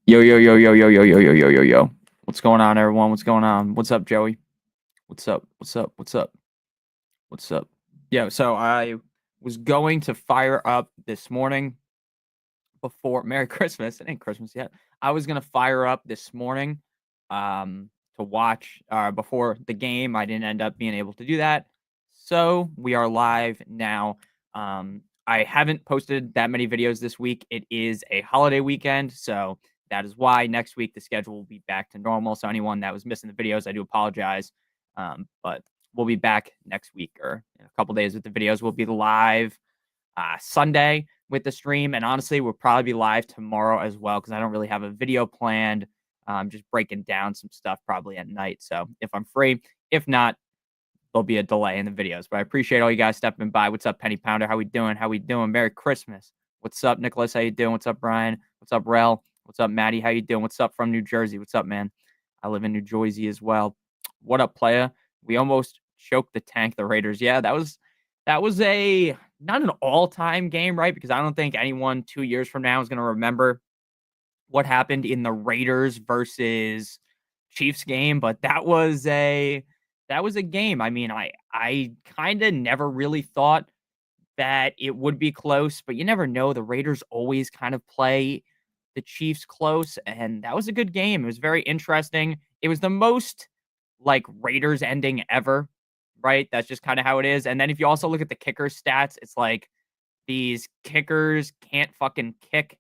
Yo, yo, yo, yo, yo, yo, yo, yo, yo, yo, yo. What's going on, everyone? What's going on? What's up, Joey? What's up? What's up? What's up? What's up? Yeah, so I was going to fire up this morning before Merry Christmas. It ain't Christmas yet. I was gonna fire up this morning to watch before the game. I didn't end up being able to do that. So we are live now. I haven't posted that many videos this week. It is a holiday weekend, so that is why next week the schedule will be back to normal. So anyone that was missing the videos, I do apologize. But we'll be back next week or in a couple days with the videos. We'll be live Sunday with the stream. And honestly, we'll probably be live tomorrow as well because I don't really have a video planned. Just breaking down some stuff probably at night. So if I'm free, if not, there'll be a delay in the videos. But I appreciate all you guys stepping by. What's up, Penny Pounder? How we doing? How we doing? Merry Christmas. What's up, Nicholas? How you doing? What's up, Brian? What's up, Rel? What's up, Maddie? How you doing? What's up from New Jersey? What's up, man? I live in New Jersey as well. What up, playa? We almost choked the tank, the Raiders. Yeah, that was a not an all-time game, right? Because I don't think anyone 2 years from now is going to remember what happened in the Raiders versus Chiefs game, but that was a game. I mean, I kind of never really thought that it would be close, but you never know. The Raiders always kind of play the Chiefs close, and that was a good game. It was very interesting. It was the most like Raiders ending ever, right? That's just kind of how it is. And then if you also look at the kicker stats, it's like these kickers can't fucking kick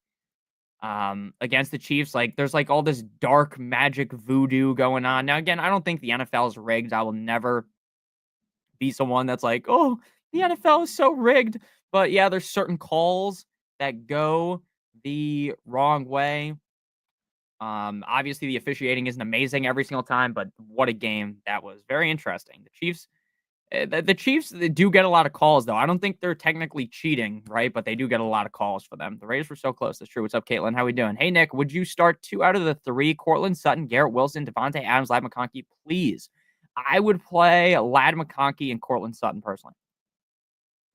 against the Chiefs. Like there's like all this dark magic voodoo going on. Now again, I don't think the NFL is rigged. I will never be someone that's like, "Oh, the NFL is so rigged." But yeah, there's certain calls that go the wrong way. Obviously the officiating isn't amazing every single time, but what a game that was. Very interesting. The Chiefs they do get a lot of calls, though. I don't think they're technically cheating, right? But they do get a lot of calls for them. The Raiders were so close. That's true. What's up, Caitlin? How we doing? Hey, Nick, would you start 2 out of the 3? Cortland Sutton, Garrett Wilson, Devontae Adams, Ladd McConkey, please. I would play Ladd McConkey and Cortland Sutton personally.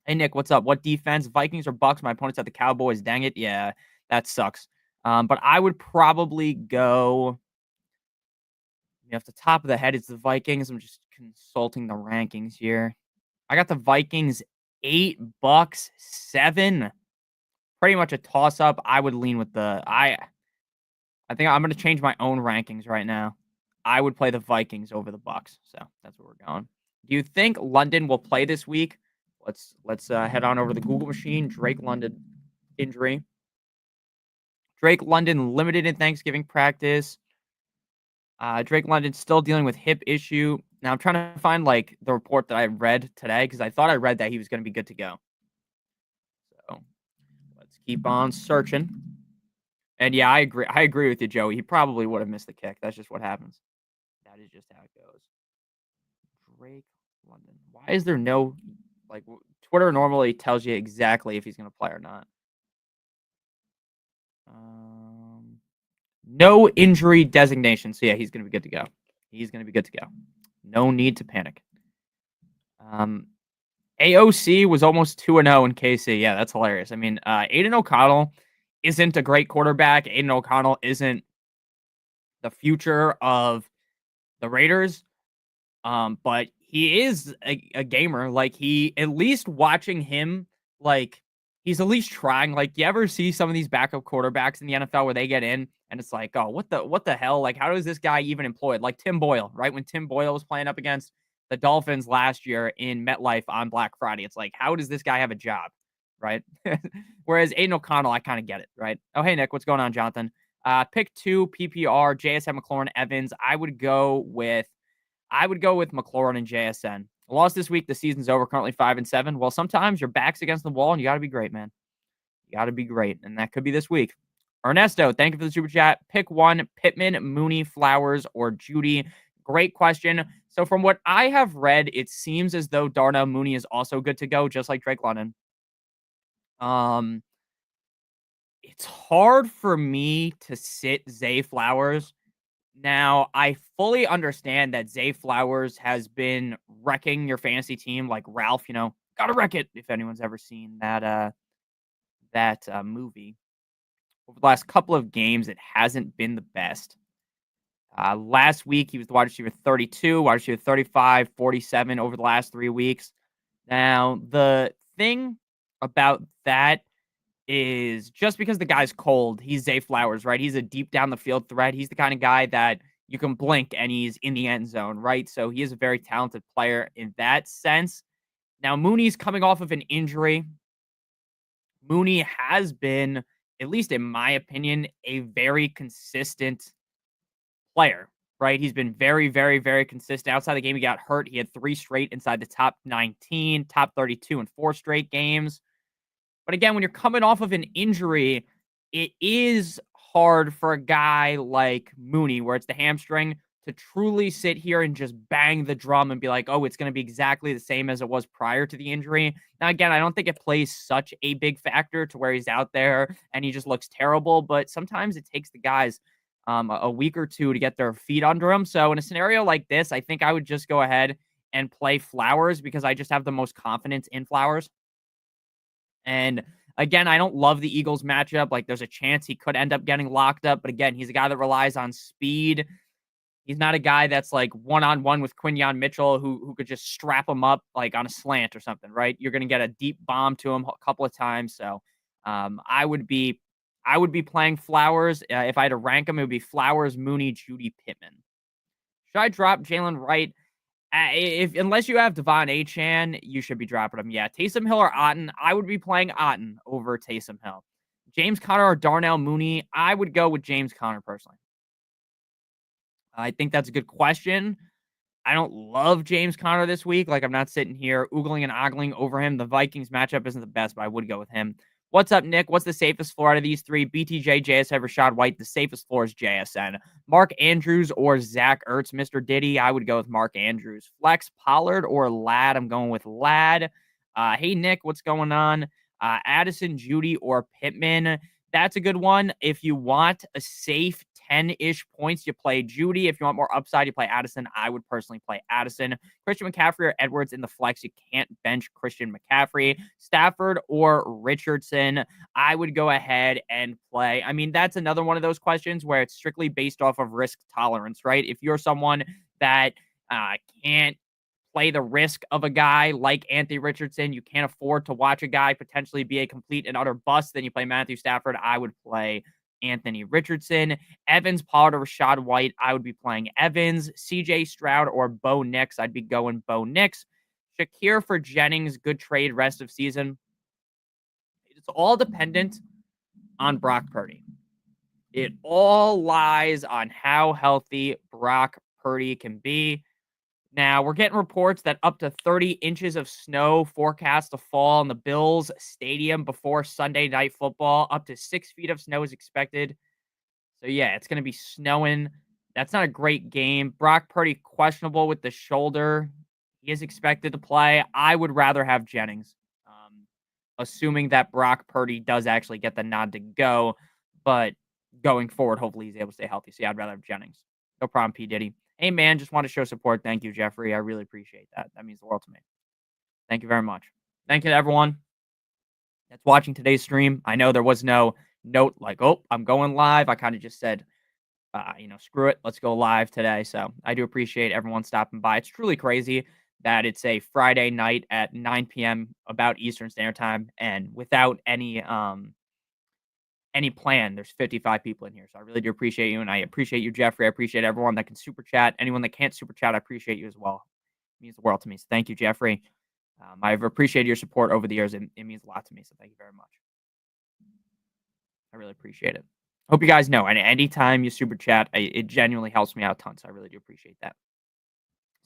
Hey, Nick, what's up? What defense? Vikings or Bucks? My opponent's at the Cowboys. Dang it. Yeah, that sucks. But I would probably go off the top of the head, it's the Vikings. I'm just consulting the rankings here. I got the Vikings $8, 7. Pretty much a toss up. I would lean with I think I'm gonna change my own rankings right now. I would play the Vikings over the Bucks. So that's where we're going. Do you think London will play this week? Let's head on over to the Google machine. Drake London injury. Drake London limited in Thanksgiving practice. Drake London still dealing with hip issue. Now I'm trying to find like the report that I read today because I thought I read that he was going to be good to go. So let's keep on searching. And yeah, I agree. I agree with you, Joey. He probably would have missed the kick. That's just what happens. That is just how it goes. Drake London. Why is there no like Twitter normally tells you exactly if he's going to play or not? No injury designation. So yeah, he's going to be good to go. He's going to be good to go. No need to panic. AOC was almost 2-0 in KC. Yeah, that's hilarious. I mean, Aiden O'Connell isn't a great quarterback. Aiden O'Connell isn't the future of the Raiders. But he is a gamer. Like he, at least watching him, like he's at least trying. Like you ever see some of these backup quarterbacks in the NFL where they get in and it's like, oh, what the hell? Like how is this guy even employed? Like Tim Boyle, right? When Tim Boyle was playing up against the Dolphins last year in MetLife on Black Friday, it's like, how does this guy have a job, right? Whereas Aiden O'Connell, I kind of get it, right? Oh, hey Nick, what's going on, Jonathan? Pick 2 PPR, JSN, McLaurin, Evans. I would go with McLaurin and JSN. Lost this week. The season's over. Currently 5-7. Well, sometimes your back's against the wall and you got to be great, man. You got to be great. And that could be this week. Ernesto, thank you for the super chat. Pick 1, Pittman, Mooney, Flowers, or Judy. Great question. So from what I have read, it seems as though Darnell Mooney is also good to go, just like Drake London. It's hard for me to sit Zay Flowers. Now, I fully understand that Zay Flowers has been wrecking your fantasy team like Ralph, gotta wreck it if anyone's ever seen that movie. over the last couple of games, it hasn't been the best. Last week, he was the wide receiver 32, wide receiver 35, 47 over the last 3 weeks. Now, the thing about that is just because the guy's cold, he's Zay Flowers, right? He's a deep down the field threat. He's the kind of guy that you can blink and he's in the end zone, right? So he is a very talented player in that sense. Now, Mooney's coming off of an injury. Mooney has been, at least in my opinion, a very consistent player, right? He's been very, very, very consistent. Outside the game, he got hurt. He had 3 straight inside the top 19, top 32 in 4 straight games. But again, when you're coming off of an injury, it is hard for a guy like Mooney, where it's the hamstring, to truly sit here and just bang the drum and be like, oh, it's going to be exactly the same as it was prior to the injury. Now, again, I don't think it plays such a big factor to where he's out there and he just looks terrible, but sometimes it takes the guys a week or two to get their feet under him. So in a scenario like this, I think I would just go ahead and play Flowers because I just have the most confidence in Flowers. And again, I don't love the Eagles matchup. Like, there's a chance he could end up getting locked up. But again, he's a guy that relies on speed. He's not a guy that's like one-on-one with Quinyon Mitchell who could just strap him up like on a slant or something, right? You're going to get a deep bomb to him a couple of times. So I would be playing Flowers. If I had to rank him, it would be Flowers, Mooney, Judy, Pittman. Should I drop Jalen Wright? Unless you have Devon Achane, you should be dropping him. Yeah, Taysom Hill or Otten. I would be playing Otten over Taysom Hill. James Conner or Darnell Mooney. I would go with James Conner personally. I think that's a good question. I don't love James Conner this week. Like, I'm not sitting here oogling and ogling over him. The Vikings matchup isn't the best, but I would go with him. What's up, Nick? What's the safest floor out of these three? BTJ, JSN, Rashad White. The safest floor is JSN. Mark Andrews or Zach Ertz, Mr. Diddy. I would go with Mark Andrews. Flex Pollard or Ladd. I'm going with Ladd. Hey, Nick, what's going on? Addison, Judy, or Pittman. That's a good one. If you want a safe 10-ish points, you play Judy. If you want more upside, you play Addison. I would personally play Addison. Christian McCaffrey or Edwards in the flex. You can't bench Christian McCaffrey. Stafford or Richardson. I would go ahead and play. I mean, that's another one of those questions where it's strictly based off of risk tolerance, right? If you're someone that can't play the risk of a guy like Anthony Richardson, you can't afford to watch a guy potentially be a complete and utter bust, then you play Matthew Stafford. I would play Anthony Richardson. Evans, Pollard, or Rashad White. I would be playing Evans. CJ Stroud or Bo Nix. I'd be going Bo Nix. Shakir for Jennings. Good trade rest of season. It's all dependent on Brock Purdy. It all lies on how healthy Brock Purdy can be. Now, we're getting reports that up to 30 inches of snow forecast to fall in the Bills Stadium before Sunday Night Football. Up to 6 feet of snow is expected. So, yeah, it's going to be snowing. That's not a great game. Brock Purdy questionable with the shoulder. He is expected to play. I would rather have Jennings, assuming that Brock Purdy does actually get the nod to go. But going forward, hopefully he's able to stay healthy. So, yeah, I'd rather have Jennings. No problem, P. Diddy. Hey, man, just want to show support. Thank you, Jeffrey. I really appreciate that. That means the world to me. Thank you very much. Thank you to everyone that's watching today's stream. I know there was no note like, oh, I'm going live. I kind of just said, screw it. Let's go live today. So I do appreciate everyone stopping by. It's truly crazy that it's a Friday night at 9 p.m. about Eastern Standard Time and without any plan, there's 55 people in here. So I really do appreciate you. And I appreciate you, Jeffrey. I appreciate everyone that can super chat. Anyone that can't super chat, I appreciate you as well. It means the world to me. So thank you, Jeffrey. I've appreciated your support over the years. It means a lot to me. So thank you very much. I really appreciate it. Hope you guys know. And anytime you super chat, it genuinely helps me out a ton. So I really do appreciate that.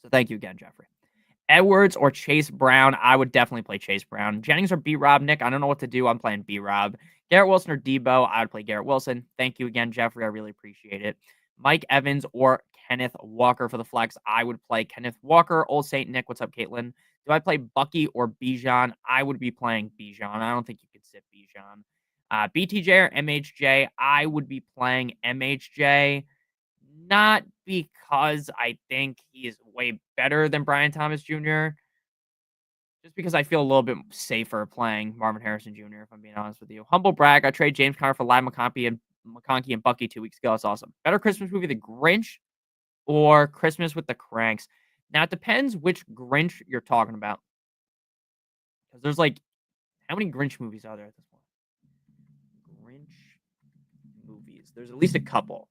So thank you again, Jeffrey. Edwards or Chase Brown. I would definitely play Chase Brown. Jennings or B-Rob. Nick, I don't know what to do. I'm playing B-Rob. Garrett Wilson or Debo. I would play Garrett Wilson. Thank you again, Jeffrey. I really appreciate it. Mike Evans or Kenneth Walker for the flex. I would play Kenneth Walker. Old Saint Nick. What's up, Caitlin? Do I play Bucky or Bijan? I would be playing Bijan. I don't think you could sit Bijan. BTJ or MHJ. I would be playing MHJ. Not because I think he is way better than Brian Thomas Jr., just because I feel a little bit safer playing Marvin Harrison Jr., if I'm being honest with you. Humble brag, I trade James Conner for Ladd McConkey and McConkey and Bucky 2 weeks ago. That's awesome. Better Christmas movie, The Grinch or Christmas with the Cranks? Now, it depends which Grinch you're talking about. Because there's like, how many Grinch movies are there at this point? Grinch movies. There's at least a couple.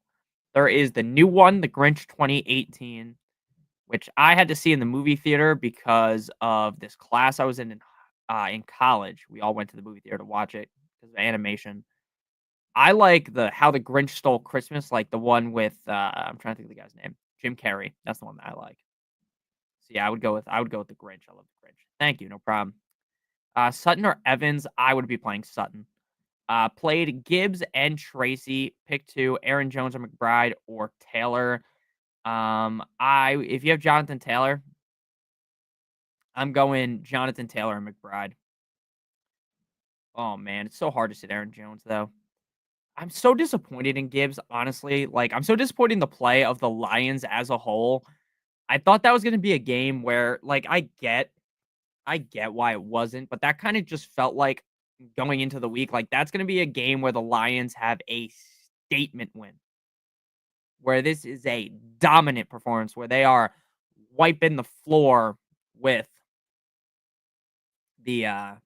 There is the new one, The Grinch 2018, which I had to see in the movie theater because of this class I was in college. We all went to the movie theater to watch it because of animation. I like the How the Grinch Stole Christmas, like the one with I'm trying to think of the guy's name, Jim Carrey. That's the one that I like. So yeah, I would go with the Grinch. I love the Grinch. Thank you, no problem. Sutton or Evans? I would be playing Sutton. Played Gibbs and Tracy. Pick 2, Aaron Jones or McBride or Taylor. If you have Jonathan Taylor, I'm going Jonathan Taylor and McBride. Oh man, it's so hard to sit Aaron Jones though. I'm so disappointed in Gibbs, honestly. Like, I'm so disappointed in the play of the Lions as a whole. I thought that was going to be a game where, like, I get why it wasn't, but that kind of just felt like going into the week, like that's going to be a game where the Lions have a statement win, where this is a dominant performance, where they are wiping the floor with the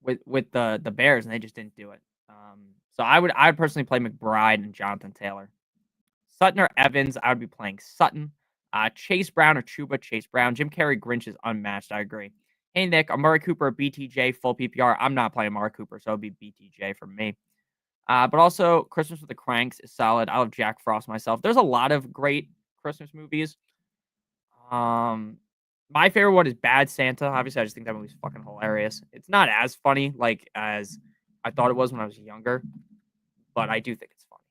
the Bears, and they just didn't do it. So I would personally play McBride and Jonathan Taylor. Sutton or Evans? I would be playing Sutton. Chase Brown or Chuba? Chase Brown. Jim Carrey Grinch is unmatched. I agree. Hey Nick, Amari Cooper or BTJ full PPR? I'm not playing Amari Cooper, so it'll be BTJ for me. But also Christmas with the Cranks is solid. I love Jack Frost myself. There's a lot of great Christmas movies. My favorite one is Bad Santa. Obviously, I just think that movie's fucking hilarious. It's not as funny like as I thought it was when I was younger, but I do think it's funny.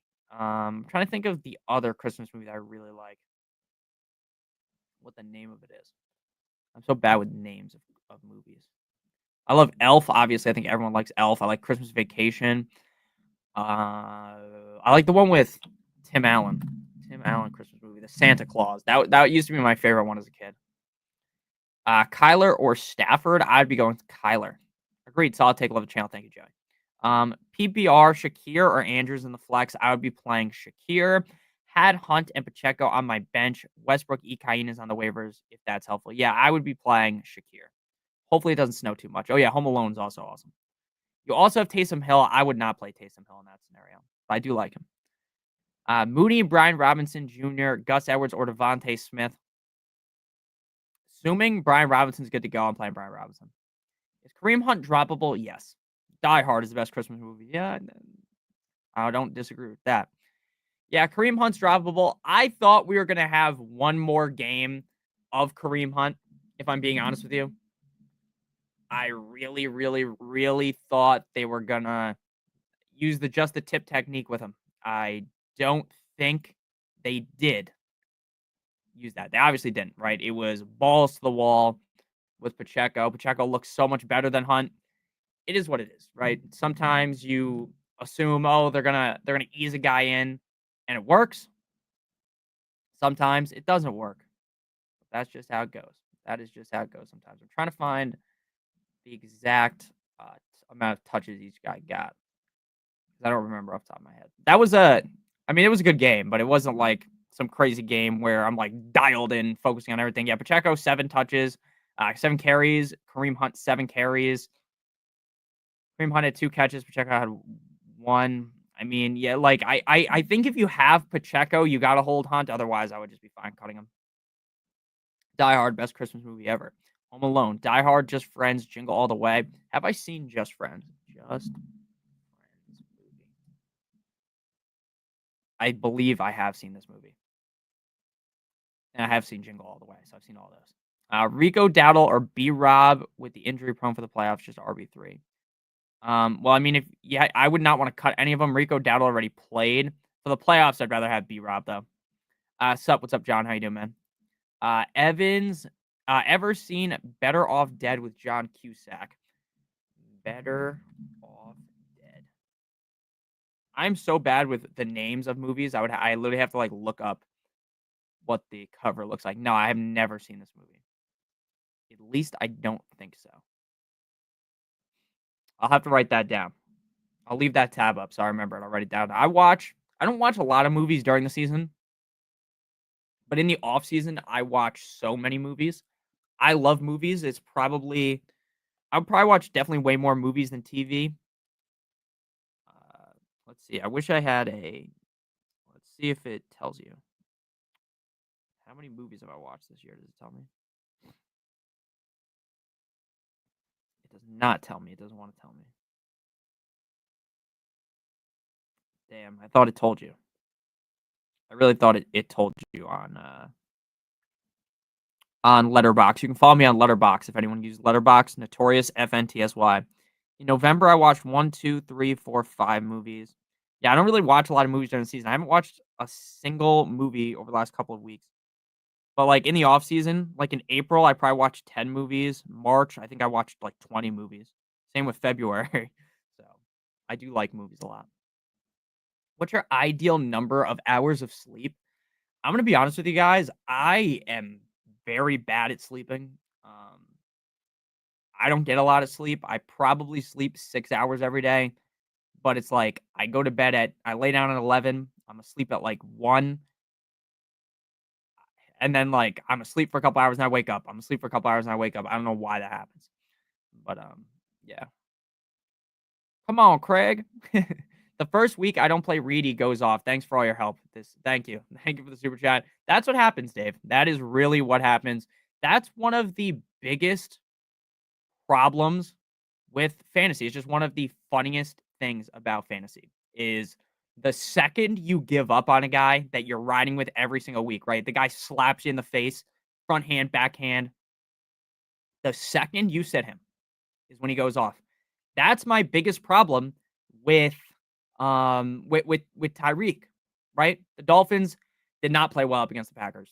I'm trying to think of the other Christmas movie that I really like. What the name of it is. I'm so bad with names of movies. I love Elf. Obviously, I think everyone likes Elf. I like Christmas Vacation. I like the one with Tim Allen. Tim Allen Christmas movie, The Santa Claus. That used to be my favorite one as a kid. Kyler or Stafford? I'd be going with Kyler. Agreed. Solid take. Love the channel. Thank you, Joey. PPR, Shakir or Andrews in the flex? I would be playing Shakir. Had Hunt and Pacheco on my bench. Westbrook, Ikain is on the waivers, if that's helpful. Yeah, I would be playing Shakir. Hopefully it doesn't snow too much. Oh yeah, Home Alone is also awesome. You also have Taysom Hill. I would not play Taysom Hill in that scenario, but I do like him. Mooney, Brian Robinson Jr., Gus Edwards, or Devontae Smith. Assuming Brian Robinson's good to go, I'm playing Brian Robinson. Is Kareem Hunt droppable? Yes. Die Hard is the best Christmas movie. Yeah, I don't disagree with that. Yeah, Kareem Hunt's droppable. I thought we were going to have one more game of Kareem Hunt, if I'm being honest with you. I really, really, really thought they were going to use the just the tip technique with him. I don't think they did use that. They obviously didn't, right? It was balls to the wall with Pacheco. Pacheco looks so much better than Hunt. It is what it is, right? Sometimes you assume, oh, they're gonna ease a guy in, and it works. Sometimes it doesn't work. That's just how it goes. That is just how it goes sometimes. I'm trying to find the exact amount of touches each guy got. I don't remember off the top of my head. It was a good game, but it wasn't like some crazy game where I'm like dialed in, focusing on everything. Yeah, Pacheco, 7 touches, 7 carries. Kareem Hunt, 7 carries. Kareem Hunt had 2 catches. Pacheco had 1. I mean, yeah, like I think if you have Pacheco, you got to hold Hunt. Otherwise, I would just be fine cutting him. Die Hard, best Christmas movie ever. Home Alone, Die Hard, Just Friends, Jingle All the Way. Have I seen Just Friends? Just Friends movie. I believe I have seen this movie. And I have seen Jingle All the Way, so I've seen all those. Rico Dowdle or B-Rob with the injury prone for the playoffs, just RB3. Well, I mean, I would not want to cut any of them. Rico Dowdle already played. For the playoffs, I'd rather have B-Rob, though. What's up, John? How you doing, man? Evans, ever seen Better Off Dead with John Cusack? Better Off Dead. I'm so bad with the names of movies. I literally have to like look up what the cover looks like. No, I have never seen this movie. At least I don't think so. I'll have to write that down. I'll leave that tab up so I remember it. I'll write it down. I don't watch a lot of movies during the season, but in the off season, I watch so many movies. I love movies. I'll probably watch definitely way more movies than TV. Uh, let's see. I wish I had a. Let's see if it tells you. How many movies have I watched this year? Does it tell me? It does not tell me. It doesn't want to tell me. Damn, I thought it told you. I really thought it told you on Letterbox. You can follow me on Letterbox if anyone uses Letterbox. NotoriousFantasy. In November, I watched 1, 2, 3, 4, 5 movies. Yeah, I don't really watch a lot of movies during the season. I haven't watched a single movie over the last couple of weeks. But like in the off season, like in April, I probably watched 10 movies. March, I think I watched like 20 movies. Same with February. So I do like movies a lot. What's your ideal number of hours of sleep? I'm gonna be honest with you guys. I am very bad at sleeping. I don't get a lot of sleep. I probably sleep 6 hours every day, but it's like I lay down at 11. I'm asleep at like 1, and then like I'm asleep for a couple hours and I wake up. I'm asleep for a couple hours and I wake up. I don't know why that happens, but yeah. Come on, Craig. The first week I don't play Reedy goes off. Thanks for all your help. Thank you. Thank you for the super chat. That's what happens, Dave. That is really what happens. That's one of the biggest problems with fantasy. It's just one of the funniest things about fantasy is the second you give up on a guy that you're riding with every single week, right? The guy slaps you in the face, front hand, backhand. The second you sit him is when he goes off. That's my biggest problem with with Tyreek, right? The Dolphins did not play well up against the Packers.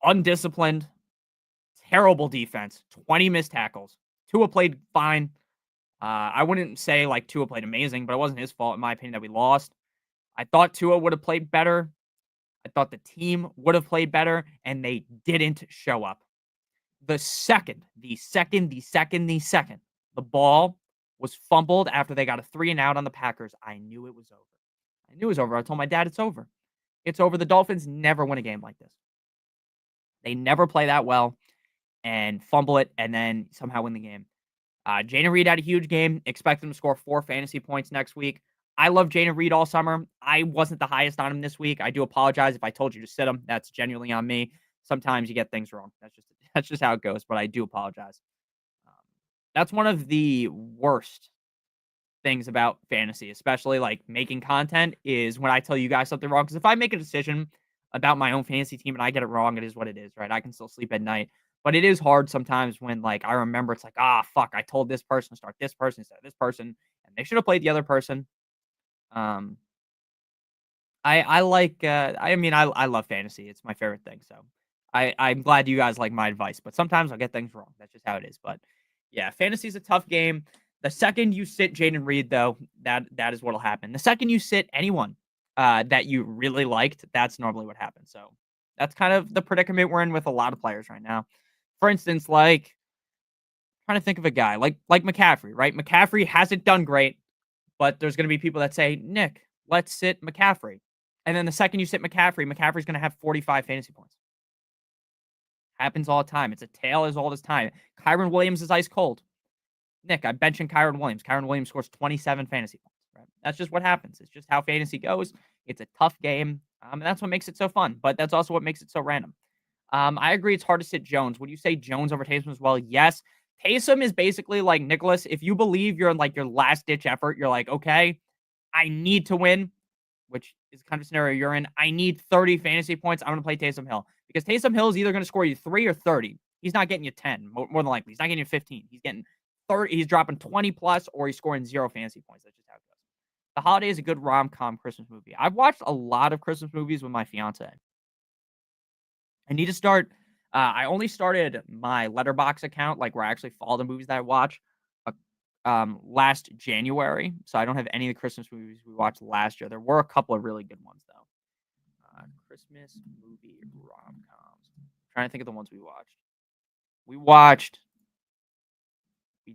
Undisciplined, terrible defense, 20 missed tackles. Tua played fine. I wouldn't say like Tua played amazing, but it wasn't his fault, in my opinion, that we lost. I thought Tua would have played better. I thought the team would have played better, and they didn't show up. The ball was fumbled after they got a 3 and out on the Packers, I knew it was over. I knew it was over. I told my dad it's over. It's over. The Dolphins never win a game like this. They never play that well and fumble it and then somehow win the game. Jaden Reed had a huge game. Expect him to score 4 fantasy points next week. I love Jaden Reed all summer. I wasn't the highest on him this week. I do apologize if I told you to sit him. That's genuinely on me. Sometimes you get things wrong. That's just how it goes. But I do apologize. That's one of the worst things about fantasy, especially like making content, is when I tell you guys something wrong. Because if I make a decision about my own fantasy team and I get it wrong, it is what it is, right? I can still sleep at night. But it is hard sometimes when like I remember it's like, fuck, I told this person to start this person instead of this person, and they should have played the other person. I like I love fantasy. It's my favorite thing. So I'm glad you guys like my advice, but sometimes I'll get things wrong. That's just how it is. But yeah, fantasy is a tough game. The second you sit Jaden Reed, though, that is what'll happen. The second you sit anyone that you really liked, that's normally what happens. So that's kind of the predicament we're in with a lot of players right now. For instance, like trying to think of a guy like McCaffrey, right? McCaffrey hasn't done great, but there's going to be people that say, Nick, let's sit McCaffrey. And then the second you sit McCaffrey's going to have 45 fantasy points. Happens all the time. It's a tale as old as time. Kyron Williams is ice cold. Nick, I'm benching Kyron Williams. Kyron Williams scores 27 fantasy points. Right? That's just what happens. It's just how fantasy goes. It's a tough game. And that's what makes it so fun. But that's also what makes it so random. I agree it's hard to sit Jones. Would you say Jones over Taysom as well? Yes. Taysom is basically like Nicholas. If you believe you're in like your last ditch effort, you're like, okay, I need to win, which is kind of a scenario you're in. I need 30 fantasy points. I'm going to play Taysom Hill because Taysom Hill is either going to score you 3 or 30. He's not getting you 10, more than likely. He's not getting you 15. He's getting 30. He's dropping 20 plus, or he's scoring 0 fantasy points. That's just how it goes. The Holiday is a good rom-com Christmas movie. I've watched a lot of Christmas movies with my fiance. I need to start. I only started my Letterbox account, like where I actually follow the movies that I watch, last January. So I don't have any of the Christmas movies we watched last year. There were a couple of really good ones though. Christmas movie rom-coms. I'm trying to think of the ones we watched. We watched. Oh man,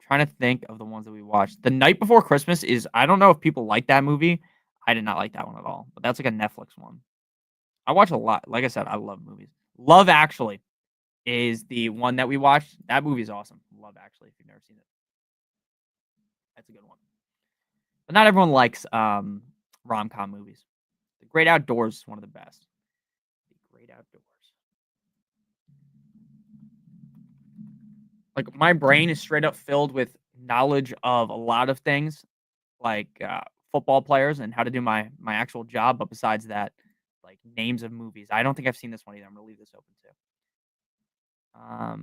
Trying to think of the ones that we watched. The Night Before Christmas is I don't know if people like that movie. I did not like that one at all, but that's like a Netflix one. I watch a lot. Like I said, I love movies. Love Actually is the one that we watched. That movie is awesome. Love Actually, if you've never seen it. That's a good one. But not everyone likes rom-com movies. The Great Outdoors is one of the best. The Great Outdoors. Like my brain is straight up filled with knowledge of a lot of things, like football players and how to do my actual job. But besides that, like names of movies. I don't think I've seen this one either. I'm gonna leave this open too. All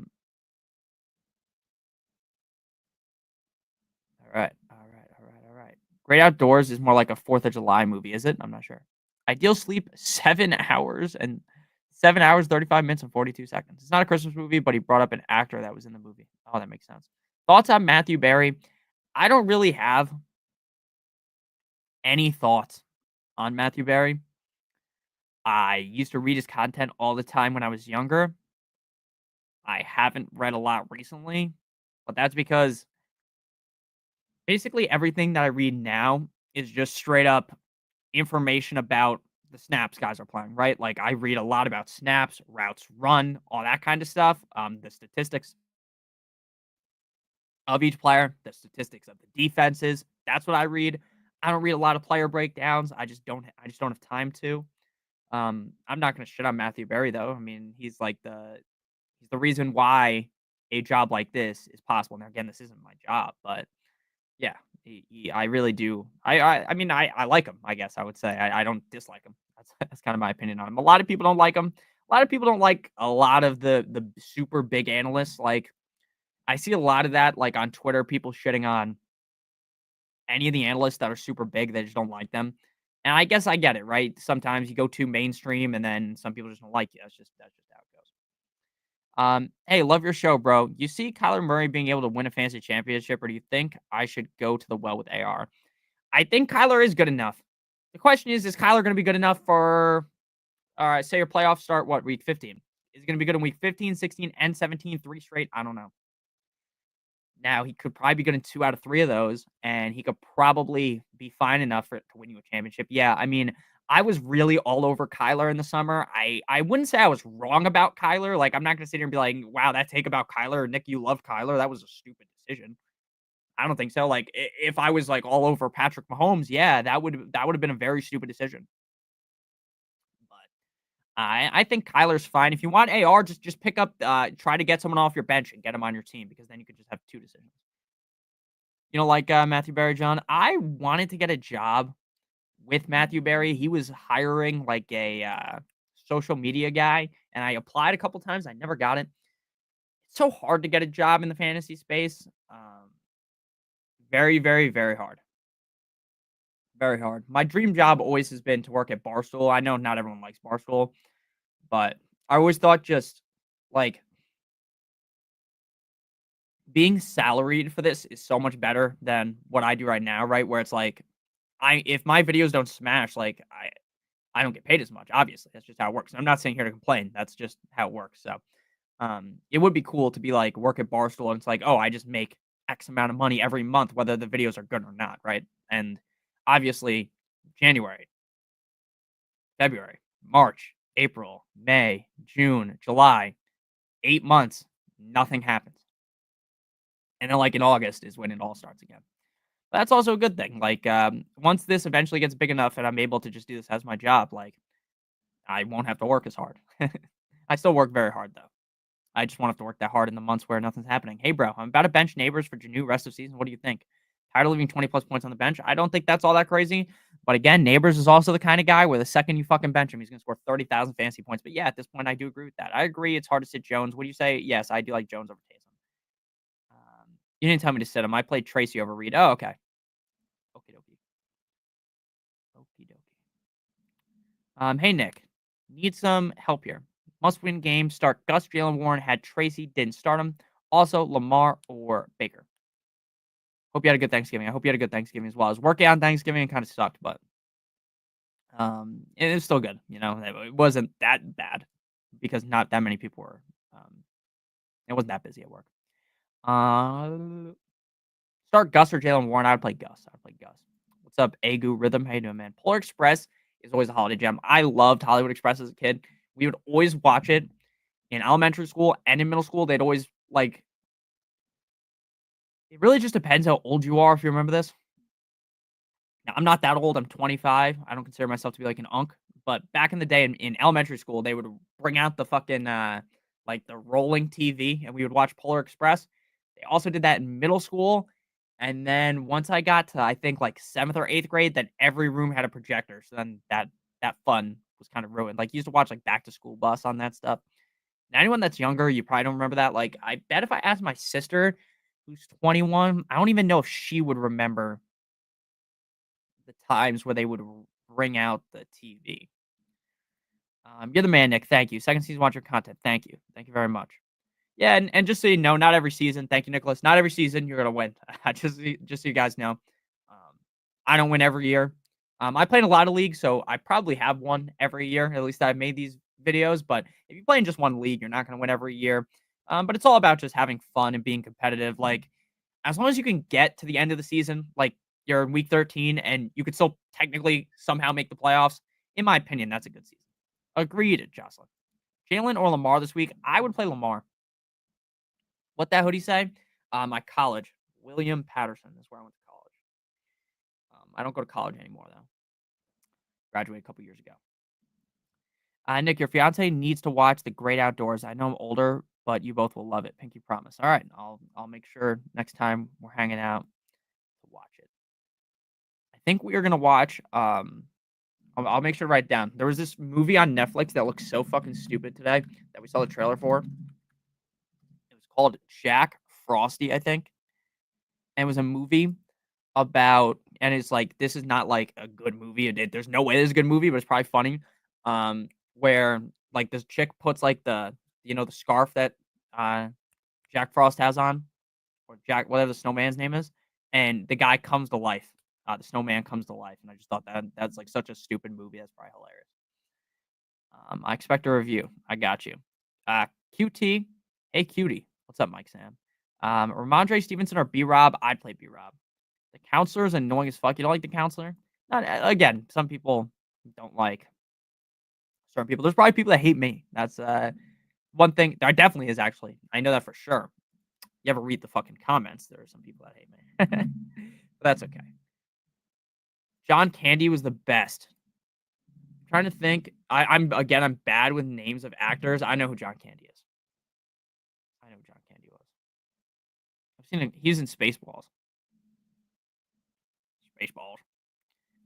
right, all right, all right, all right. Great Outdoors is more like a 4th of July movie, is it? I'm not sure. Ideal sleep 7 hours and 7 hours 35 minutes and 42 seconds. It's not a Christmas movie, but he brought up an actor that was in the movie. Oh, that makes sense. Thoughts on Matthew Berry? I don't really have any thoughts on Matthew Berry. I used to read his content all the time when I was younger. I haven't read a lot recently, but that's because basically everything that I read now is just straight up information about the snaps guys are playing, right? Like I read a lot about snaps, routes run, all that kind of stuff. The statistics of each player, the statistics of the defenses. That's what I read. I don't read a lot of player breakdowns. I just don't have time to. I'm not gonna shit on Matthew Berry though. I mean, he's the reason why a job like this is possible. Now again, this isn't my job, but yeah, I really do. I mean, I like him. I guess I would say I don't dislike him. That's kind of my opinion on him. A lot of people don't like him. A lot of people don't like a lot of the super big analysts. Like I see a lot of that like on Twitter. People shitting on any of the analysts that are super big. They just don't like them. And I guess I get it, right? Sometimes you go too mainstream, and then some people just don't like you. That's just how it goes. Hey, love your show, bro. You see Kyler Murray being able to win a fantasy championship, or do you think I should go to the well with AR? I think Kyler is good enough. The question is Kyler going to be good enough for, say your playoffs start, what, week 15? Is it going to be good in week 15, 16, and 17, 3 straight? I don't know. Now, he could probably be good in 2 out of 3 of those, and he could probably be fine enough to win you a championship. Yeah, I mean, I was really all over Kyler in the summer. I wouldn't say I was wrong about Kyler. Like, I'm not gonna sit here and be like, "Wow, that take about Kyler, Nick, you love Kyler. That was a stupid decision." I don't think so. Like, if I was, like, all over Patrick Mahomes, yeah, that would have been a very stupid decision. But I think Kyler's fine. If you want AR, just pick up, try to get someone off your bench and get him on your team because then you could just have 2 decisions. You know, like, Matthew Berry, John? I wanted to get a job with Matthew Berry. He was hiring, like, a, social media guy, and I applied a couple times. I never got it. It's so hard to get a job in the fantasy space. Very, very, very hard. Very hard. My dream job always has been to work at Barstool. I know not everyone likes Barstool, but I always thought just, like, being salaried for this is so much better than what I do right now, right? Where it's like, if my videos don't smash, like I don't get paid as much. Obviously, that's just how it works. I'm not saying here to complain. That's just how it works. So, it would be cool to be like work at Barstool and it's like, oh, I just make X amount of money every month, whether the videos are good or not, right? And obviously, January, February, March, April, May, June, July, 8 months, nothing happens. And then, like in August, is when it all starts again. That's also a good thing. Like, once this eventually gets big enough and I'm able to just do this as my job, like, I won't have to work as hard. I still work very hard, though. I just won't have to work that hard in the months where nothing's happening. Hey, bro, I'm about to bench Neighbors for Janu rest of season. What do you think? Tired of leaving 20 plus points on the bench? I don't think that's all that crazy. But again, Neighbors is also the kind of guy where the second you fucking bench him, he's going to score 30,000 fantasy points. But yeah, at this point, I do agree with that. I agree it's hard to sit Jones. What do you say? Yes, I do like Jones over Taysom. You didn't tell me to sit him. I played Tracy over Reed. Oh, okay. Okie dokie. Okie dokie. Hey Nick, need some help here. Must win game. Start Gus, Jalen Warren. Had Tracy, didn't start him. Also Lamar or Baker. Hope you had a good Thanksgiving. I hope you had a good Thanksgiving as well. I was working on Thanksgiving and kind of sucked, but it was still good. You know, it wasn't that bad because not that many people were. It wasn't that busy at work. Start Gus or Jalen Warren. I would play Gus. What's up, Agu Rhythm? How you doing, man? Polar Express is always a holiday gem. I loved Hollywood Express as a kid. We would always watch it in elementary school and in middle school. They'd always like. It really just depends how old you are. If you remember this. Now, I'm not that old. I'm 25. I don't consider myself to be like an unk. But back in the day in elementary school, they would bring out the fucking like the rolling TV, and we would watch Polar Express. They also did that in middle school, and then once I got to I think like 7th or 8th grade, then every room had a projector. So then that fun was kind of ruined. Like you used to watch like Back to School Bus on that stuff. Now, anyone that's younger, you probably don't remember that. Like I bet if I asked my sister, who's 21, I don't even know if she would remember the times where they would bring out the TV. You're the man, Nick. Thank you. Second season watcher content. Thank you. Thank you very much. Yeah, and just so you know, not every season. Thank you, Nicholas. Not every season you're gonna win. just so you guys know, I don't win every year. I play in a lot of leagues, so I probably have won every year. At least I've made these videos. But if you play in just one league, you're not gonna win every year. But it's all about just having fun and being competitive. Like as long as you can get to the end of the season, like you're in week 13 and you could still technically somehow make the playoffs, in my opinion, that's a good season. Agreed, Jocelyn. Jalen or Lamar this week? I would play Lamar. What that hoodie say? My college. William Patterson is where I went to college. I don't go to college anymore, though. Graduated a couple years ago. Nick, your fiance needs to watch The Great Outdoors. I know I'm older, but you both will love it. Pinky promise. All right, I'll make sure next time we're hanging out to watch it. I think we are gonna watch. I'll make sure to write it down. There was this movie on Netflix that looked so fucking stupid today that we saw the trailer for. It was called Jack Frosty, I think. And it was a movie about, and it's like, this is not like a good movie. There's no way it's a good movie, but it's probably funny. Where like this chick puts like the scarf that Jack Frost has on, or Jack, whatever the snowman's name is, and the guy comes to life. The snowman comes to life, and I just thought that's like such a stupid movie. That's probably hilarious. I expect a review. I got you. QT, hey cutie, what's up, Mike Sam? Ramondre Stevenson or B Rob? I'd play B Rob. The counselor is annoying as fuck. You don't like the counselor? Not again. Some people don't like certain people. There's probably people that hate me. That's one thing. There definitely is actually. I know that for sure. You ever read the fucking comments? There are some people that hate me. But that's okay. John Candy was the best. I'm trying to think. I'm bad with names of actors. I know who John Candy is. I know who John Candy was. I've seen him. He's in Spaceballs. Spaceballs.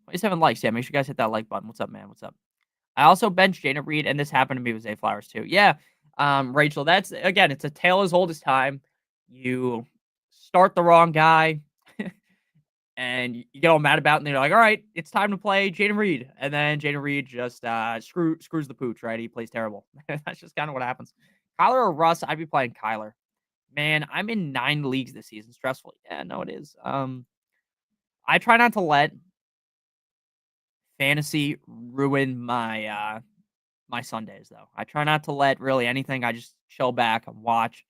27 likes. Yeah, make sure you guys hit that like button. What's up, man? What's up? I also benched Jana Reed, and this happened to me with Zay Flowers too. Yeah, Rachel, that's again, it's a tale as old as time. You start the wrong guy, and you get all mad about it, and they're like, all right, it's time to play Jana Reed. And then Jana Reed just screws the pooch, right? He plays terrible. That's just kind of what happens. Kyler or Russ, I'd be playing Kyler. Man, I'm in 9 leagues this season. Stressful. Yeah, no, it is. I try not to let fantasy ruin my Sundays, though. I try not to let really anything. I just chill back and watch.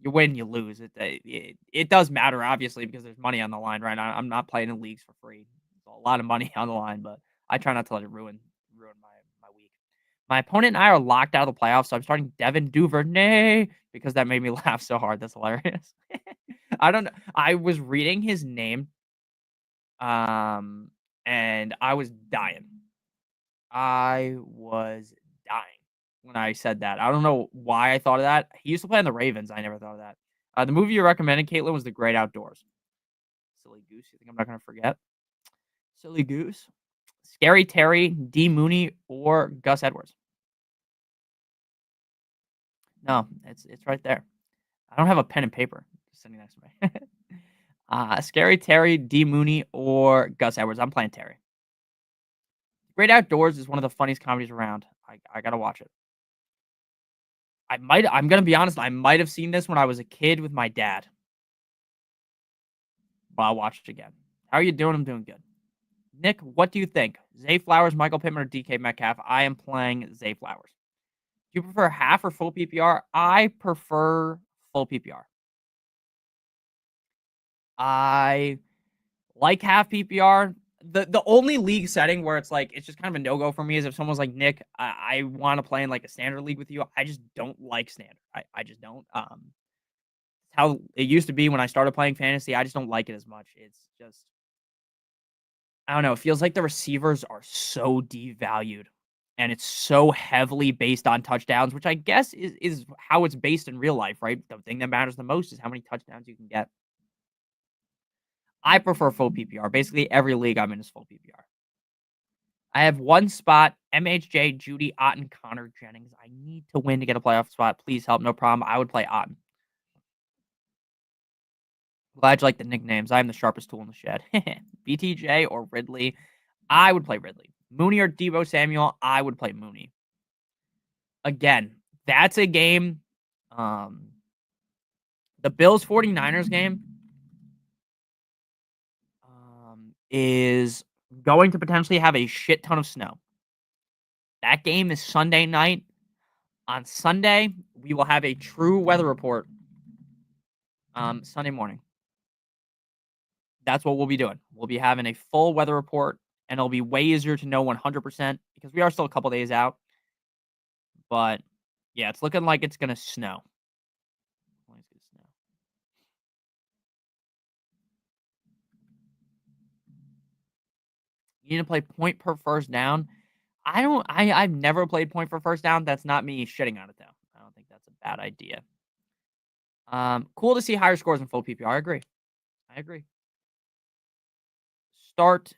You win, you lose. It does matter, obviously, because there's money on the line, right? I'm not playing in leagues for free. There's a lot of money on the line, but I try not to let it ruin my week. My opponent and I are locked out of the playoffs, so I'm starting Devin Duvernay because that made me laugh so hard. That's hilarious. I don't know. I was reading his name, and I was dying. I was dying when I said that. I don't know why I thought of that. He used to play on the Ravens. I never thought of that. The movie you recommended, Caitlin, was The Great Outdoors. Silly goose. You think I'm not going to forget? Silly goose. Scary Terry, D. Mooney, or Gus Edwards? No, it's right there. I don't have a pen and paper just sitting next to me. Scary Terry, D. Mooney, or Gus Edwards? I'm playing Terry. Great Outdoors is one of the funniest comedies around. I gotta watch it. I'm gonna be honest, I might have seen this when I was a kid with my dad. But I'll watch it again. How are you doing? I'm doing good. Nick, what do you think? Zay Flowers, Michael Pittman, or DK Metcalf? I am playing Zay Flowers. Do you prefer half or full PPR? I prefer full PPR. I like half PPR. The only league setting where it's like it's just kind of a no-go for me is if someone's like, Nick, I want to play in like a standard league with you. I just don't like standard. I just don't. How it used to be when I started playing fantasy. I just don't like it as much. It's just I don't know. It feels like the receivers are so devalued and it's so heavily based on touchdowns, which I guess is how it's based in real life, right? The thing that matters the most is how many touchdowns you can get. I prefer full PPR. Basically, every league I'm in is full PPR. I have one spot, MHJ, Judy, Otten, Connor, Jennings. I need to win to get a playoff spot. Please help. No problem. I would play Otten. Glad you like the nicknames. I am the sharpest tool in the shed. BTJ or Ridley. I would play Ridley. Mooney or Deebo Samuel. I would play Mooney. Again, that's a game. The Bills 49ers game is going to potentially have a shit ton of snow. That game is Sunday night. On Sunday, we will have a true weather report. Sunday morning. That's what we'll be doing. We'll be having a full weather report, and it'll be way easier to know 100% because we are still a couple days out. But yeah, it's looking like it's gonna snow. You need to play point per first down. I've never played point for first down. That's not me shitting on it though. I don't think that's a bad idea. Cool to see higher scores in full PPR. I agree. Start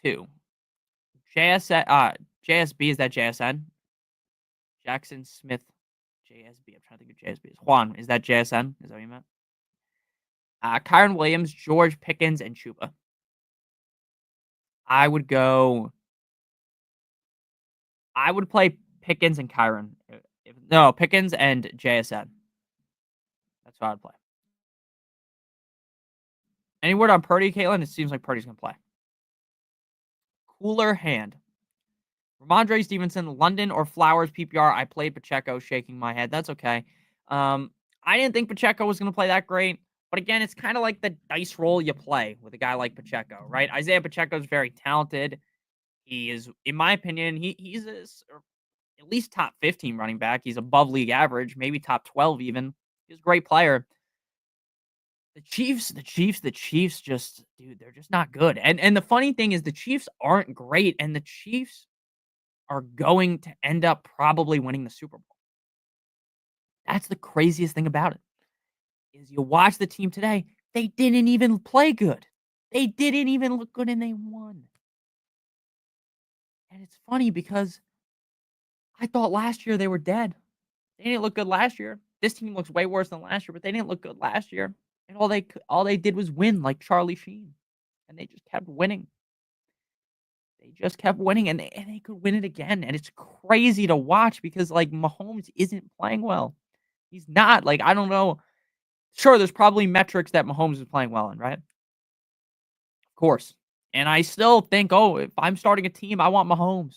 2. JSB, is that JSN? Jackson Smith JSB. I'm trying to think of JSB. Juan, is that JSN? Is that what you meant? Kyron Williams, George Pickens, and Chuba. I would play Pickens and Kyron. No, Pickens and JSN. That's what I'd play. Any word on Purdy, Caitlin? It seems like Purdy's going to play. Cooler hand. Ramondre Stevenson, London or Flowers PPR. I played Pacheco, shaking my head. That's okay. I didn't think Pacheco was going to play that great. But again, it's kind of like the dice roll you play with a guy like Pacheco, right? Isaiah Pacheco is very talented. He is, in my opinion, he's at least top 15 running back. He's above league average, maybe top 12 even. He's a great player. The Chiefs just, dude, they're just not good. And the funny thing is the Chiefs aren't great, and the Chiefs are going to end up probably winning the Super Bowl. That's the craziest thing about it. Is you watch the team today, they didn't even play good. They didn't even look good and they won. And it's funny because I thought last year they were dead. They didn't look good last year. This team looks way worse than last year, but they didn't look good last year. And all they did was win like Charlie Sheen. And they just kept winning. They just kept winning and they could win it again. And it's crazy to watch because like Mahomes isn't playing well. He's not. Like, I don't know. Sure, there's probably metrics that Mahomes is playing well in, right? Of course. And I still think, oh, if I'm starting a team, I want Mahomes.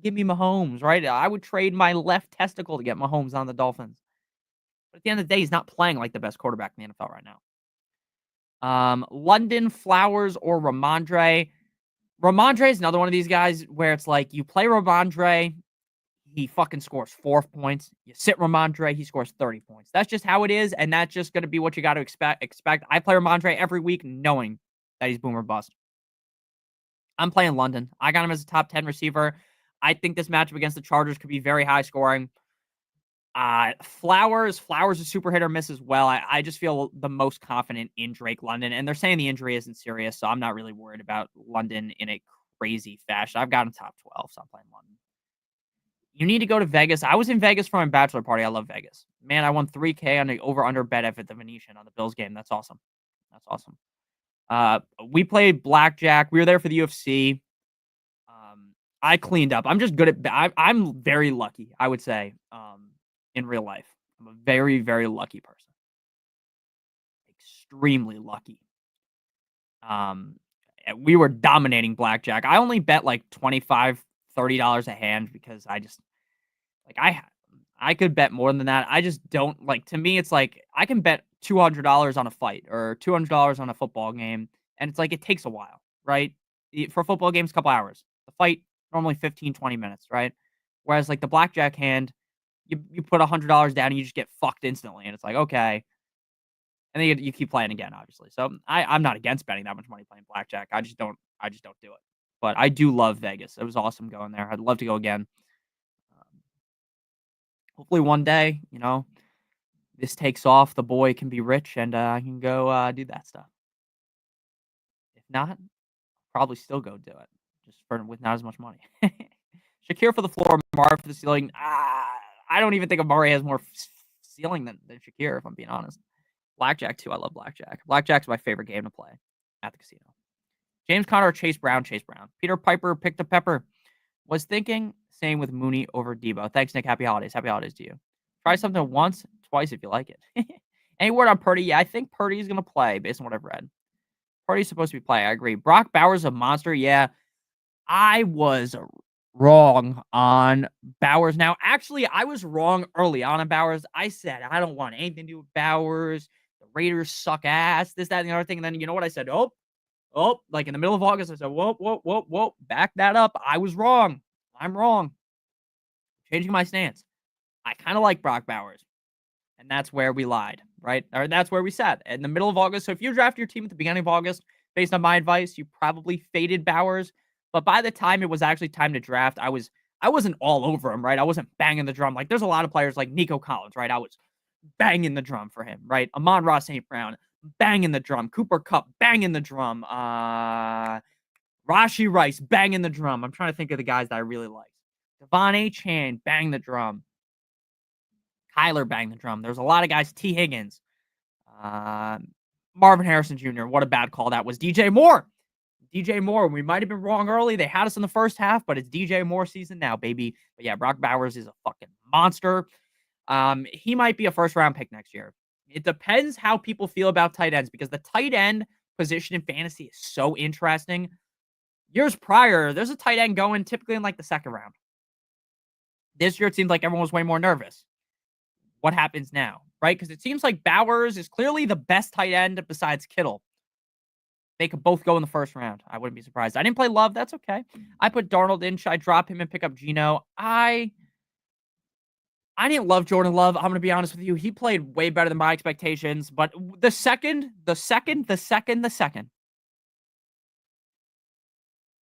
Give me Mahomes, right? I would trade my left testicle to get Mahomes on the Dolphins. But at the end of the day, he's not playing like the best quarterback in the NFL right now. London, Flowers, or Ramondre. Ramondre is another one of these guys where it's like you play Ramondre, he fucking scores 4 points. You sit Ramondre, he scores 30 points. That's just how it is, and that's just going to be what you got to expect. I play Ramondre every week knowing that he's boom or bust. I'm playing London. I got him as a top 10 receiver. I think this matchup against the Chargers could be very high scoring. Flowers is super hit or miss as well. I just feel the most confident in Drake London, and they're saying the injury isn't serious, so I'm not really worried about London in a crazy fashion. I've got him top 12, so I'm playing London. You need to go to Vegas. I was in Vegas for my bachelor party. I love Vegas. Man, I won $3K on the over-under bet at the Venetian on the Bills game. That's awesome. That's awesome. We played blackjack. We were there for the UFC. I cleaned up. I'm just good at. I'm very lucky, I would say. In real life, I'm a very, very lucky person. Extremely lucky. We were dominating blackjack. I only bet like $25, $30 a hand because I just like I could bet more than that. I just don't like. To me, it's like I can bet $200 on a fight or $200 on a football game, and it's like it takes a while, right? For football games, a couple hours. The fight normally 15, 20 minutes, right? Whereas like the blackjack hand, you put $100 down and you just get fucked instantly, and it's like okay, and then you keep playing again, obviously. So I'm not against betting that much money playing blackjack. I just don't do it. But I do love Vegas. It was awesome going there. I'd love to go again. Um, Hopefully one day, this takes off. The boy can be rich, and I can go do that stuff. If not, probably still go do it, just with not as much money. Shakir for the floor, Murray for the ceiling. I don't even think Murray has more ceiling than Shakir, if I'm being honest. Blackjack too. I love blackjack. Blackjack's my favorite game to play at the casino. James Conner, Chase Brown, Chase Brown. Peter Piper picked a pepper. Was thinking same with Mooney over Debo. Thanks, Nick. Happy holidays. Happy holidays to you. Try something once, twice if you like it. Any word on Purdy? Yeah, I think Purdy's going to play based on what I've read. Purdy's supposed to be playing. I agree. Brock Bowers a monster. Yeah, I was wrong on Bowers. Now, actually, I was wrong early on Bowers. I said, I don't want anything to do with Bowers. The Raiders suck ass. This, that, and the other thing. And then you know what I said? Oh, like in the middle of August, I said, whoa, back that up. I was wrong. I'm wrong. Changing my stance. I kind of like Brock Bowers. And that's where we lied, right? Or that's where we sat in the middle of August. So if you draft your team at the beginning of August, based on my advice, you probably faded Bowers. But by the time it was actually time to draft, I wasn't all over him, right? I wasn't banging the drum. Like there's a lot of players like Nico Collins, right? I was banging the drum for him, right? Amon-Ra St. Brown, banging the drum. Cooper Kupp, banging the drum. Rashi Rice, banging the drum. I'm trying to think of the guys that I really like. Devon Achane, bang the drum. Kyler, bang the drum. There's a lot of guys. T. Higgins. Marvin Harrison Jr. What a bad call that was. DJ Moore. DJ Moore. We might have been wrong early. They had us in the first half, but it's DJ Moore season now, baby. But yeah, Brock Bowers is a fucking monster. He might be a first-round pick next year. It depends how people feel about tight ends because the tight end position in fantasy is so interesting. Years prior, there's a tight end going typically in like the second round. This year, it seems like everyone was way more nervous. What happens now, right? Because it seems like Bowers is clearly the best tight end besides Kittle. They could both go in the first round. I wouldn't be surprised. I didn't play Love. That's okay. I put Darnold in. Should I drop him and pick up Geno? I didn't love Jordan Love. I'm going to be honest with you. He played way better than my expectations. But the second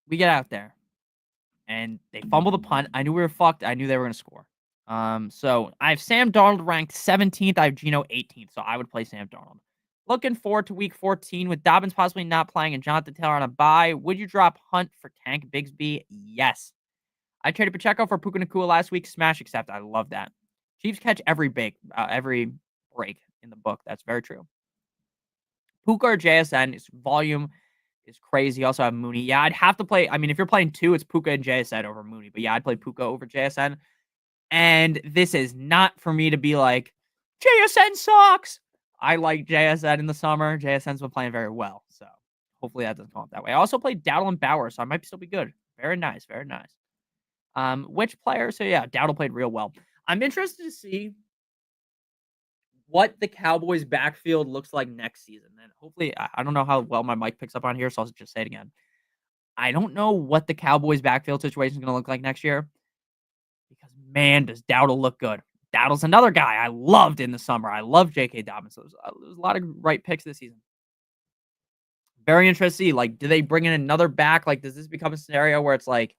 we get out there and they fumble the punt, I knew we were fucked. I knew they were going to score. So I have Sam Darnold ranked 17th. I have Geno 18th. So I would play Sam Darnold. Looking forward to week 14 with Dobbins possibly not playing and Jonathan Taylor on a bye. Would you drop Hunt for Tank Bigsby? Yes. I traded Pacheco for Puka Nacua last week. Smash accept. I love that. Chiefs catch every break in the book. That's very true. Puka or JSN, his volume is crazy. Also have Mooney. Yeah, I'd have to play. I mean, if you're playing two, it's Puka and JSN over Mooney. But yeah, I'd play Puka over JSN. And this is not for me to be like, JSN sucks. I like JSN in the summer. JSN's been playing very well. So hopefully that doesn't come up that way. I also played Dowdle and Bauer, so I might still be good. Very nice. Very nice. Which player? So yeah, Dowdle played real well. I'm interested to see what the Cowboys backfield looks like next season. And hopefully, I don't know how well my mic picks up on here, so I'll just say it again. I don't know what the Cowboys backfield situation is going to look like next year because, man, does Dowdle look good. Dowdle's another guy I loved in the summer. I love J.K. Dobbins. So there's a lot of right picks this season. Very interested to see, like, do they bring in another back? Like, does this become a scenario where it's like,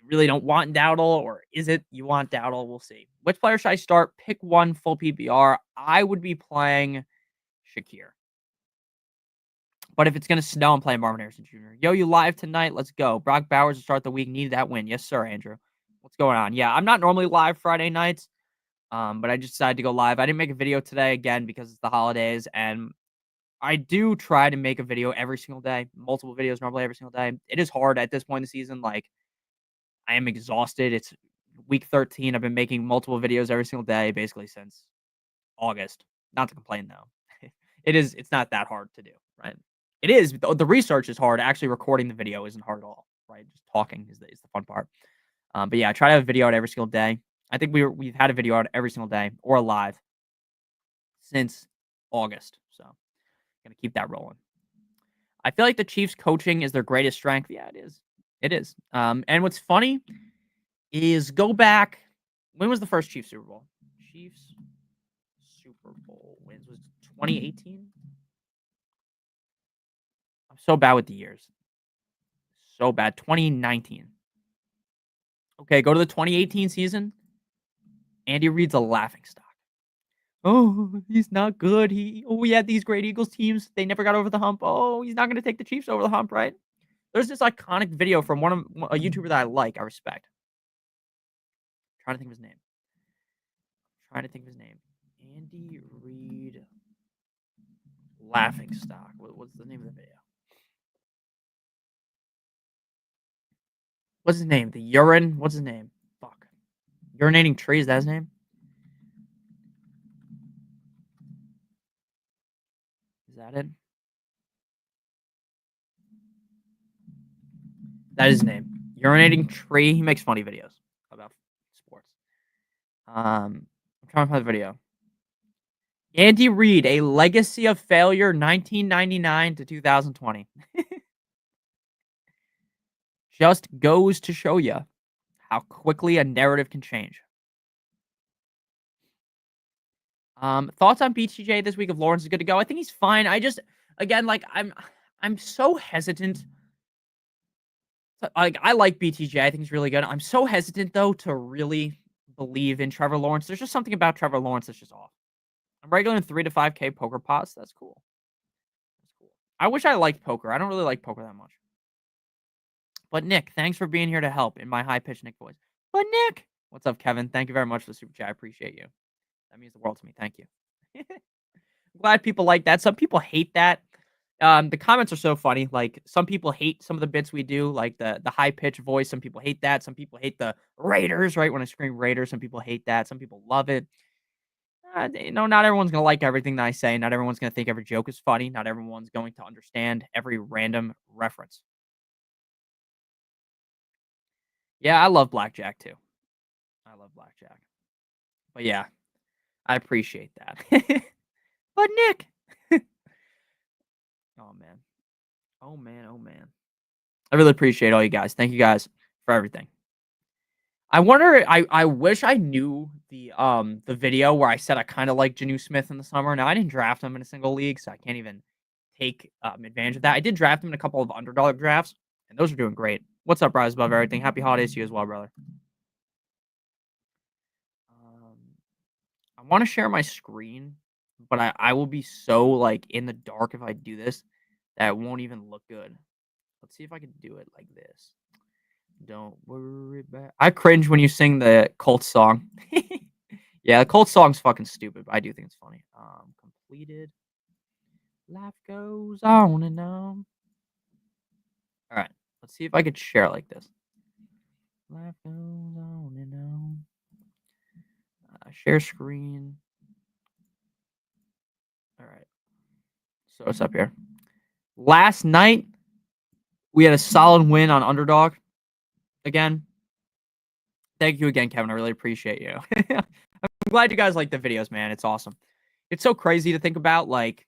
really don't want Dowdle, or is it you want Dowdle? We'll see. Which player should I start? Pick one full PPR. I would be playing Shakir. But if it's going to snow, I'm playing Marvin Harrison Jr. Yo, you live tonight? Let's go. Brock Bowers to start the week. Needed that win. Yes, sir, Andrew. What's going on? Yeah, I'm not normally live Friday nights, but I just decided to go live. I didn't make a video today, again, because it's the holidays, and I do try to make a video every single day. Multiple videos normally every single day. It is hard at this point in the season. Like, I am exhausted. It's week 13. I've been making multiple videos every single day, basically since August. Not to complain though. It's not that hard to do, right? It is. The research is hard. Actually recording the video isn't hard at all, right? Just talking is the fun part. But yeah, I try to have a video out every single day. I think we've had a video out every single day or live since August. So gonna keep that rolling. I feel like the Chiefs coaching is their greatest strength. Yeah, it is. It is. And what's funny is go back. When was the first Chiefs Super Bowl? Chiefs Super Bowl wins was 2018. I'm so bad with the years. So bad. 2019. Okay, go to the 2018 season. Andy Reid's a laughingstock. Oh, he's not good. We had these great Eagles teams. They never got over the hump. Oh, he's not going to take the Chiefs over the hump, right? There's this iconic video from a YouTuber that I respect. I'm trying to think of his name. Andy Reid laughingstock. What's the name of the video? What's his name? What's his name? Fuck. Urinating tree, is that his name? Is that it? That is his name. Urinating tree. He makes funny videos about sports. I'm trying to find the video. Andy Reid, a legacy of failure, 1999 to 2020. Just goes to show you how quickly a narrative can change. Thoughts on BTJ this week if Lawrence is good to go? I think he's fine. I just, again, like I'm so hesitant. Like I like BTJ. I think he's really good. I'm so hesitant though to really believe in Trevor Lawrence. There's just something about Trevor Lawrence that's just off. I'm regular in 3 to 5K poker pots. That's cool. I wish I liked poker. I don't really like poker that much. But Nick, thanks for being here to help in my high-pitched Nick voice. But Nick, what's up, Kevin? Thank you very much for the super chat. I appreciate you. That means the world to me. Thank you. I'm glad people like that. Some people hate that. The comments are so funny. Like some people hate some of the bits we do, like the high-pitched voice. Some people hate that. Some people hate the Raiders, right? When I scream Raiders, some people hate that. Some people love it. Not everyone's going to like everything that I say. Not everyone's going to think every joke is funny. Not everyone's going to understand every random reference. Yeah, I love blackjack too. I love blackjack. But yeah, I appreciate that. But Nick. Oh man. Oh man, oh man. I really appreciate all you guys. Thank you guys for everything. I wonder I wish I knew the video where I said I kind of like Janu Smith in the summer. Now I didn't draft him in a single league, so I can't even take advantage of that. I did draft him in a couple of underdog drafts, and those are doing great. What's up, Rise Above Everything? Happy holidays to you as well, brother. I want to share my screen, but I will be so like in the dark if I do this that it won't even look good. Let's see if I can do it like this. Don't worry about. I cringe when you sing the Colts song. Yeah, the Colts song's fucking stupid, but I do think it's funny. Completed. Life goes on and on. All right, let's see if I could share like this. Life goes on and on. Share screen. All right. So it's up here. Last night, we had a solid win on underdog. Again, thank you again, Kevin. I really appreciate you. I'm glad you guys like the videos, man. It's awesome. It's so crazy to think about. Like,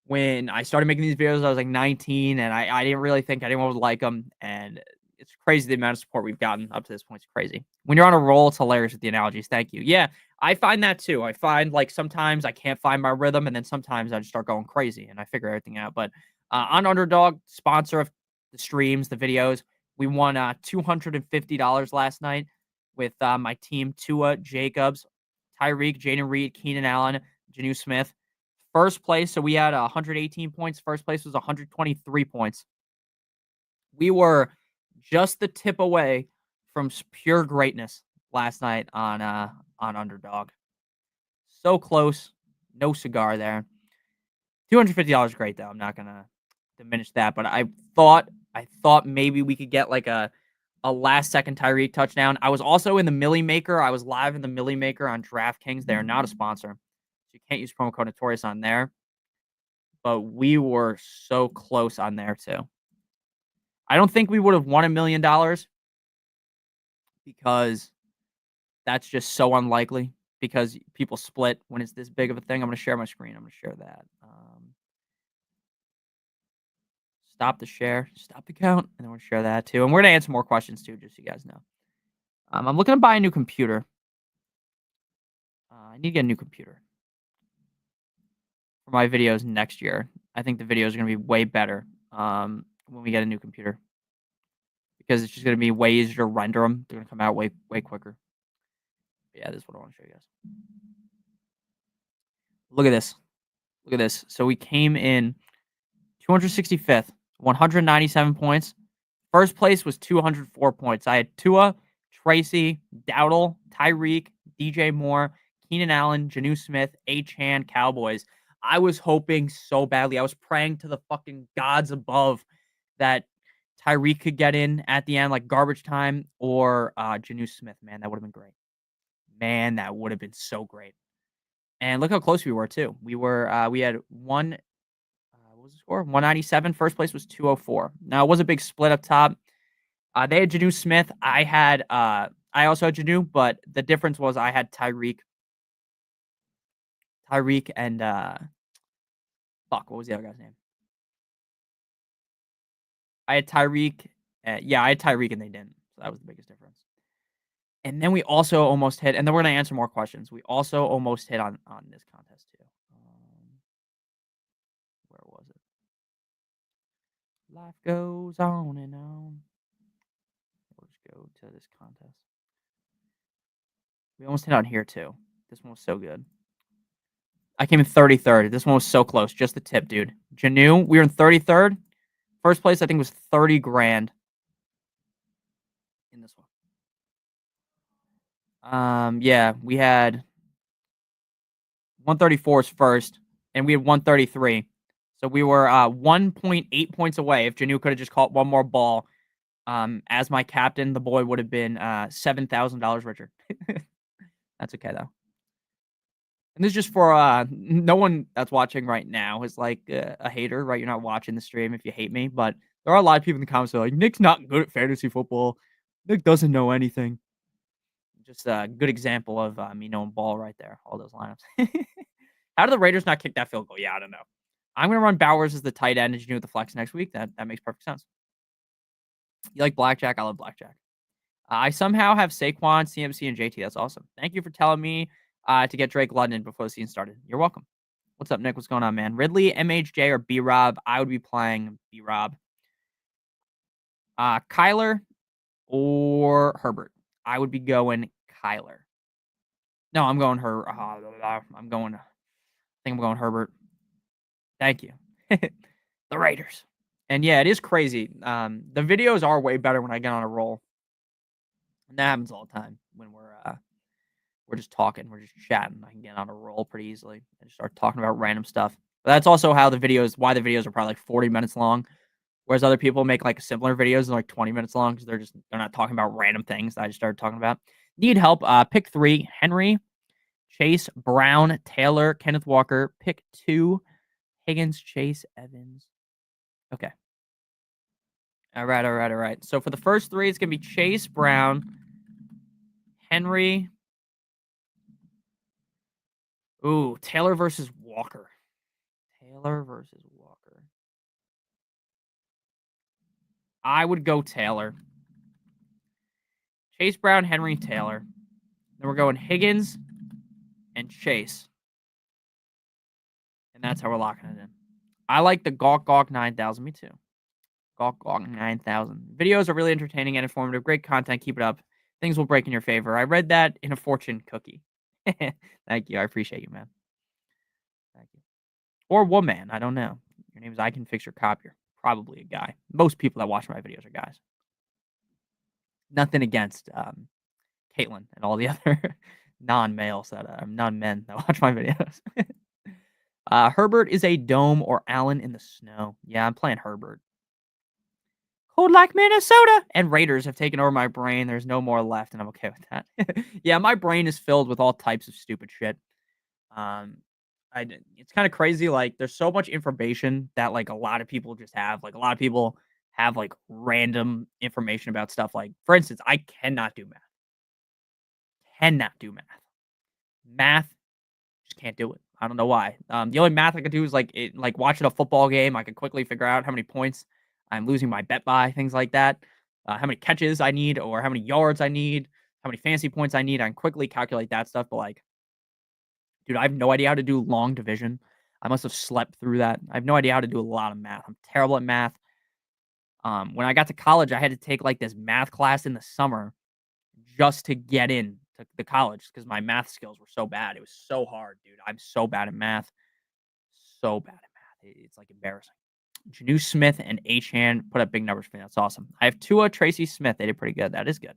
when I started making these videos, I was like 19, and I didn't really think anyone would like them. And it's crazy the amount of support we've gotten up to this point. It's crazy. When you're on a roll, it's hilarious with the analogies. Thank you. Yeah, I find that too. I find like sometimes I can't find my rhythm, and then sometimes I just start going crazy and I figure everything out. But on Underdog, sponsor of the streams, the videos, we won $250 last night with my team: Tua, Jacobs, Tyreek, Jaden Reed, Keenan Allen, Janu Smith. First place, so we had 118 points. First place was 123 points. We were just the tip away from pure greatness last night on Underdog. So close. No cigar there. $250 great though. I'm not gonna diminish that, but I thought maybe we could get like a last second Tyreek touchdown. I was also in the Millie Maker. I was live in the Millie Maker on DraftKings. They are not a sponsor. You can't use promo code Notorious on there. But we were so close on there too. I don't think we would have won $1 million because that's just so unlikely because people split when it's this big of a thing. I'm going to share my screen. I'm going to share that. Stop the share, stop the count, and then we'll share that too. And we're going to answer more questions too, just so you guys know. I'm looking to buy a new computer. I need to get a new computer for my videos next year. I think the videos are going to be way better when we get a new computer because it's just going to be way easier to render them. They're going to come out way quicker. But yeah, this is what I want to show you guys. Look at this. Look at this. So we came in 265th, 197 points. First place was 204 points. I had Tua, Tracy, Dowdle, Tyreek, DJ Moore, Keenan Allen, Janu Smith, Chan, Cowboys. I was hoping so badly. I was praying to the fucking gods above that Tyreek could get in at the end, like garbage time, or Janu Smith. Man, that would have been great. Man, that would have been so great. And look how close we were too. We had one. What was the score? 197. First place was 204. Now it was a big split up top. They had Janu Smith. I also had Janu, but the difference was I had Tyreek. Tyreek and what was the other guy's name? I had Tyreek. I had Tyreek and they didn't. So that was the biggest difference. And then we also almost hit, and then we're gonna answer more questions. We also almost hit on this contest too. Where was it? Life goes on and on. We'll just go to this contest. We almost hit on here too. This one was so good. I came in 33rd. This one was so close. Just the tip, dude. Janu, we were in 33rd. First place, I think, was 30 grand in this one. Yeah, we had 134's first, and we had 133. So we were 1.8 points away. If Janu could have just caught one more ball as my captain, the boy would have been $7,000 richer. That's okay, though. And this is just for no one that's watching right now is like a hater, right? You're not watching the stream if you hate me, but there are a lot of people in the comments that are like, Nick's not good at fantasy football. Nick doesn't know anything. Just a good example of me knowing ball right there. All those lineups. How do the Raiders not kick that field goal? Yeah, I don't know. I'm going to run Bowers as the tight end and you do with the flex next week. That makes perfect sense. You like blackjack? I love blackjack. I somehow have Saquon, CMC, and JT. That's awesome. Thank you for telling me to get Drake London before the season started. You're welcome. What's up, Nick? What's going on, man? Ridley, MHJ, or B-Rob? I would be playing B-Rob. Kyler or Herbert? I would be going Kyler. No, I'm going I think I'm going Herbert. Thank you. The Raiders. And yeah, it is crazy. The videos are way better when I get on a roll. And that happens all the time when we're just talking, we're just chatting. I can get on a roll pretty easily and just start talking about random stuff. But that's also why the videos are probably like 40 minutes long. Whereas other people make like similar videos and like 20 minutes long because they're not talking about random things that I just started talking about. Need help. Pick 3, Henry, Chase, Brown, Taylor, Kenneth Walker. Pick 2, Higgins, Chase, Evans. Okay. All right. So for the first 3, it's going to be Chase, Brown, Henry. Ooh, Taylor versus Walker. I would go Taylor. Chase, Brown, Henry, Taylor. Then we're going Higgins and Chase. And that's how we're locking it in. I like the Gawk 9000. Me too. Gawk 9000. Videos are really entertaining and informative. Great content. Keep it up. Things will break in your favor. I read that in a fortune cookie. Thank you. I appreciate you, man. Thank you. Or woman. I don't know. Your name is I Can Fix Your Copier. Probably a guy. Most people that watch my videos are guys. Nothing against Caitlin and all the other non-males that are non-men that watch my videos. Herbert is a dome or Allen in the snow. Yeah, I'm playing Herbert. Cold like Minnesota. And Raiders have taken over my brain. There's no more left, and I'm okay with that. Yeah, my brain is filled with all types of stupid shit. It's kind of crazy. Like, there's so much information that like a lot of people just have. Like, a lot of people have like random information about stuff. Like, for instance, I cannot do math. Math, just can't do it. I don't know why. The only math I could do is like watching a football game. I could quickly figure out how many points I'm losing my bet by, things like that. How many catches I need, or how many yards I need, how many fantasy points I need. I can quickly calculate that stuff. But like, dude, I have no idea how to do long division. I must have slept through that. I have no idea how to do a lot of math. I'm terrible at math. When I got to college, I had to take like this math class in the summer just to get in to the college because my math skills were so bad. It was so hard, dude. I'm so bad at math. So bad at math. It's like embarrassing. Janu Smith and H-Han put up big numbers for me. That's awesome. I have Tua, Tracy Smith. They did pretty good. That is good.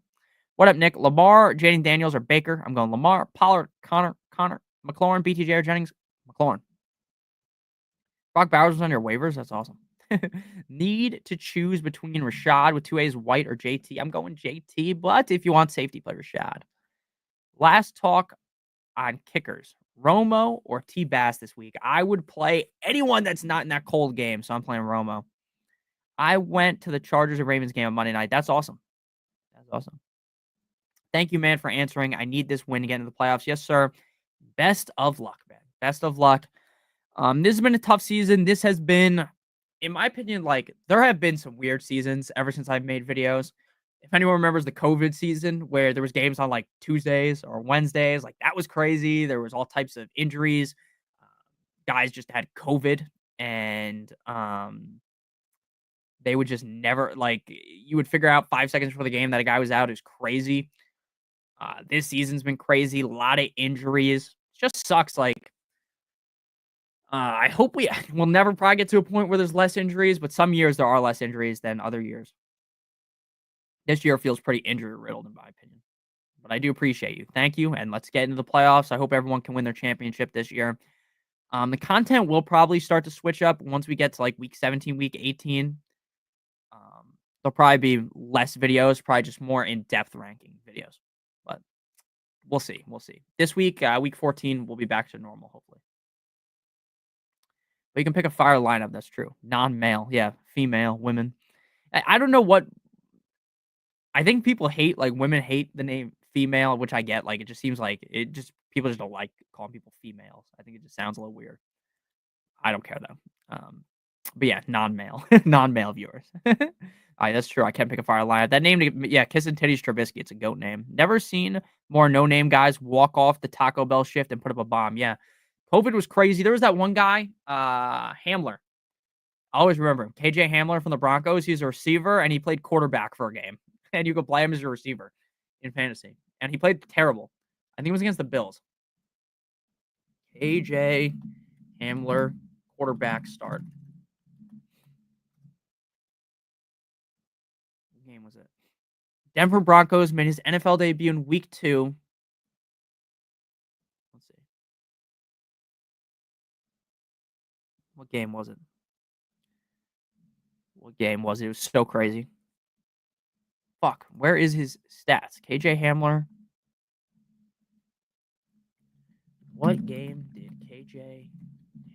What up, Nick? Lamar, Jaden Daniels, or Baker? I'm going Lamar, Pollard, Connor, McLaurin, BTJ, or Jennings? McLaurin. Brock Bowers was on your waivers. That's awesome. Need to choose between Rashad with 2 A's, White, or JT. I'm going JT, but if you want safety, play Rashad. Last talk on kickers. Romo or T. Bass this week. I would play anyone that's not in that cold game, so I'm playing Romo. I went to the Chargers and Ravens game on Monday night. That's awesome. That's awesome. Thank you, man, for answering. I need this win to get into the playoffs. Yes, sir. Best of luck, man. Best of luck. This has been a tough season. This has been, in my opinion, like there have been some weird seasons ever since I've made videos. If anyone remembers the COVID season where there was games on like Tuesdays or Wednesdays, like that was crazy. There was all types of injuries. Guys just had COVID and they would just never like you would figure out 5 seconds before the game that a guy was out is crazy. This season's been crazy. A lot of injuries. It just sucks. Like I hope we'll never probably get to a point where there's less injuries, but some years there are less injuries than other years. This year feels pretty injury riddled, in my opinion. But I do appreciate you. Thank you. And let's get into the playoffs. I hope everyone can win their championship this year. The content will probably start to switch up once we get to like week 17, week 18. There'll probably be less videos, probably just more in-depth ranking videos. But we'll see. We'll see. This week, week 14, we'll be back to normal, hopefully. But you can pick a fire lineup. That's true. Non-male. Yeah. Female, women. I don't know what. I think people hate, like, women hate the name female, which I get. Like, it just seems like people just don't like calling people females. I think it just sounds a little weird. I don't care, though. But yeah, non-male. Non-male viewers. All right, that's true. I can't pick a fire lineup. That name, yeah, Kiss and Titties Trubisky. It's a goat name. Never seen more no-name guys walk off the Taco Bell shift and put up a bomb. Yeah. COVID was crazy. There was that one guy, Hamler. I always remember him. KJ Hamler from the Broncos. He's a receiver, and he played quarterback for a game. And you could play him as your receiver in fantasy. And he played terrible. I think it was against the Bills. KJ Hamler, quarterback start. What game was it? Denver Broncos made his NFL debut in week 2. Let's see. What game was it? What game was it? It was so crazy. Fuck. Where is his stats? KJ Hamler. What game did KJ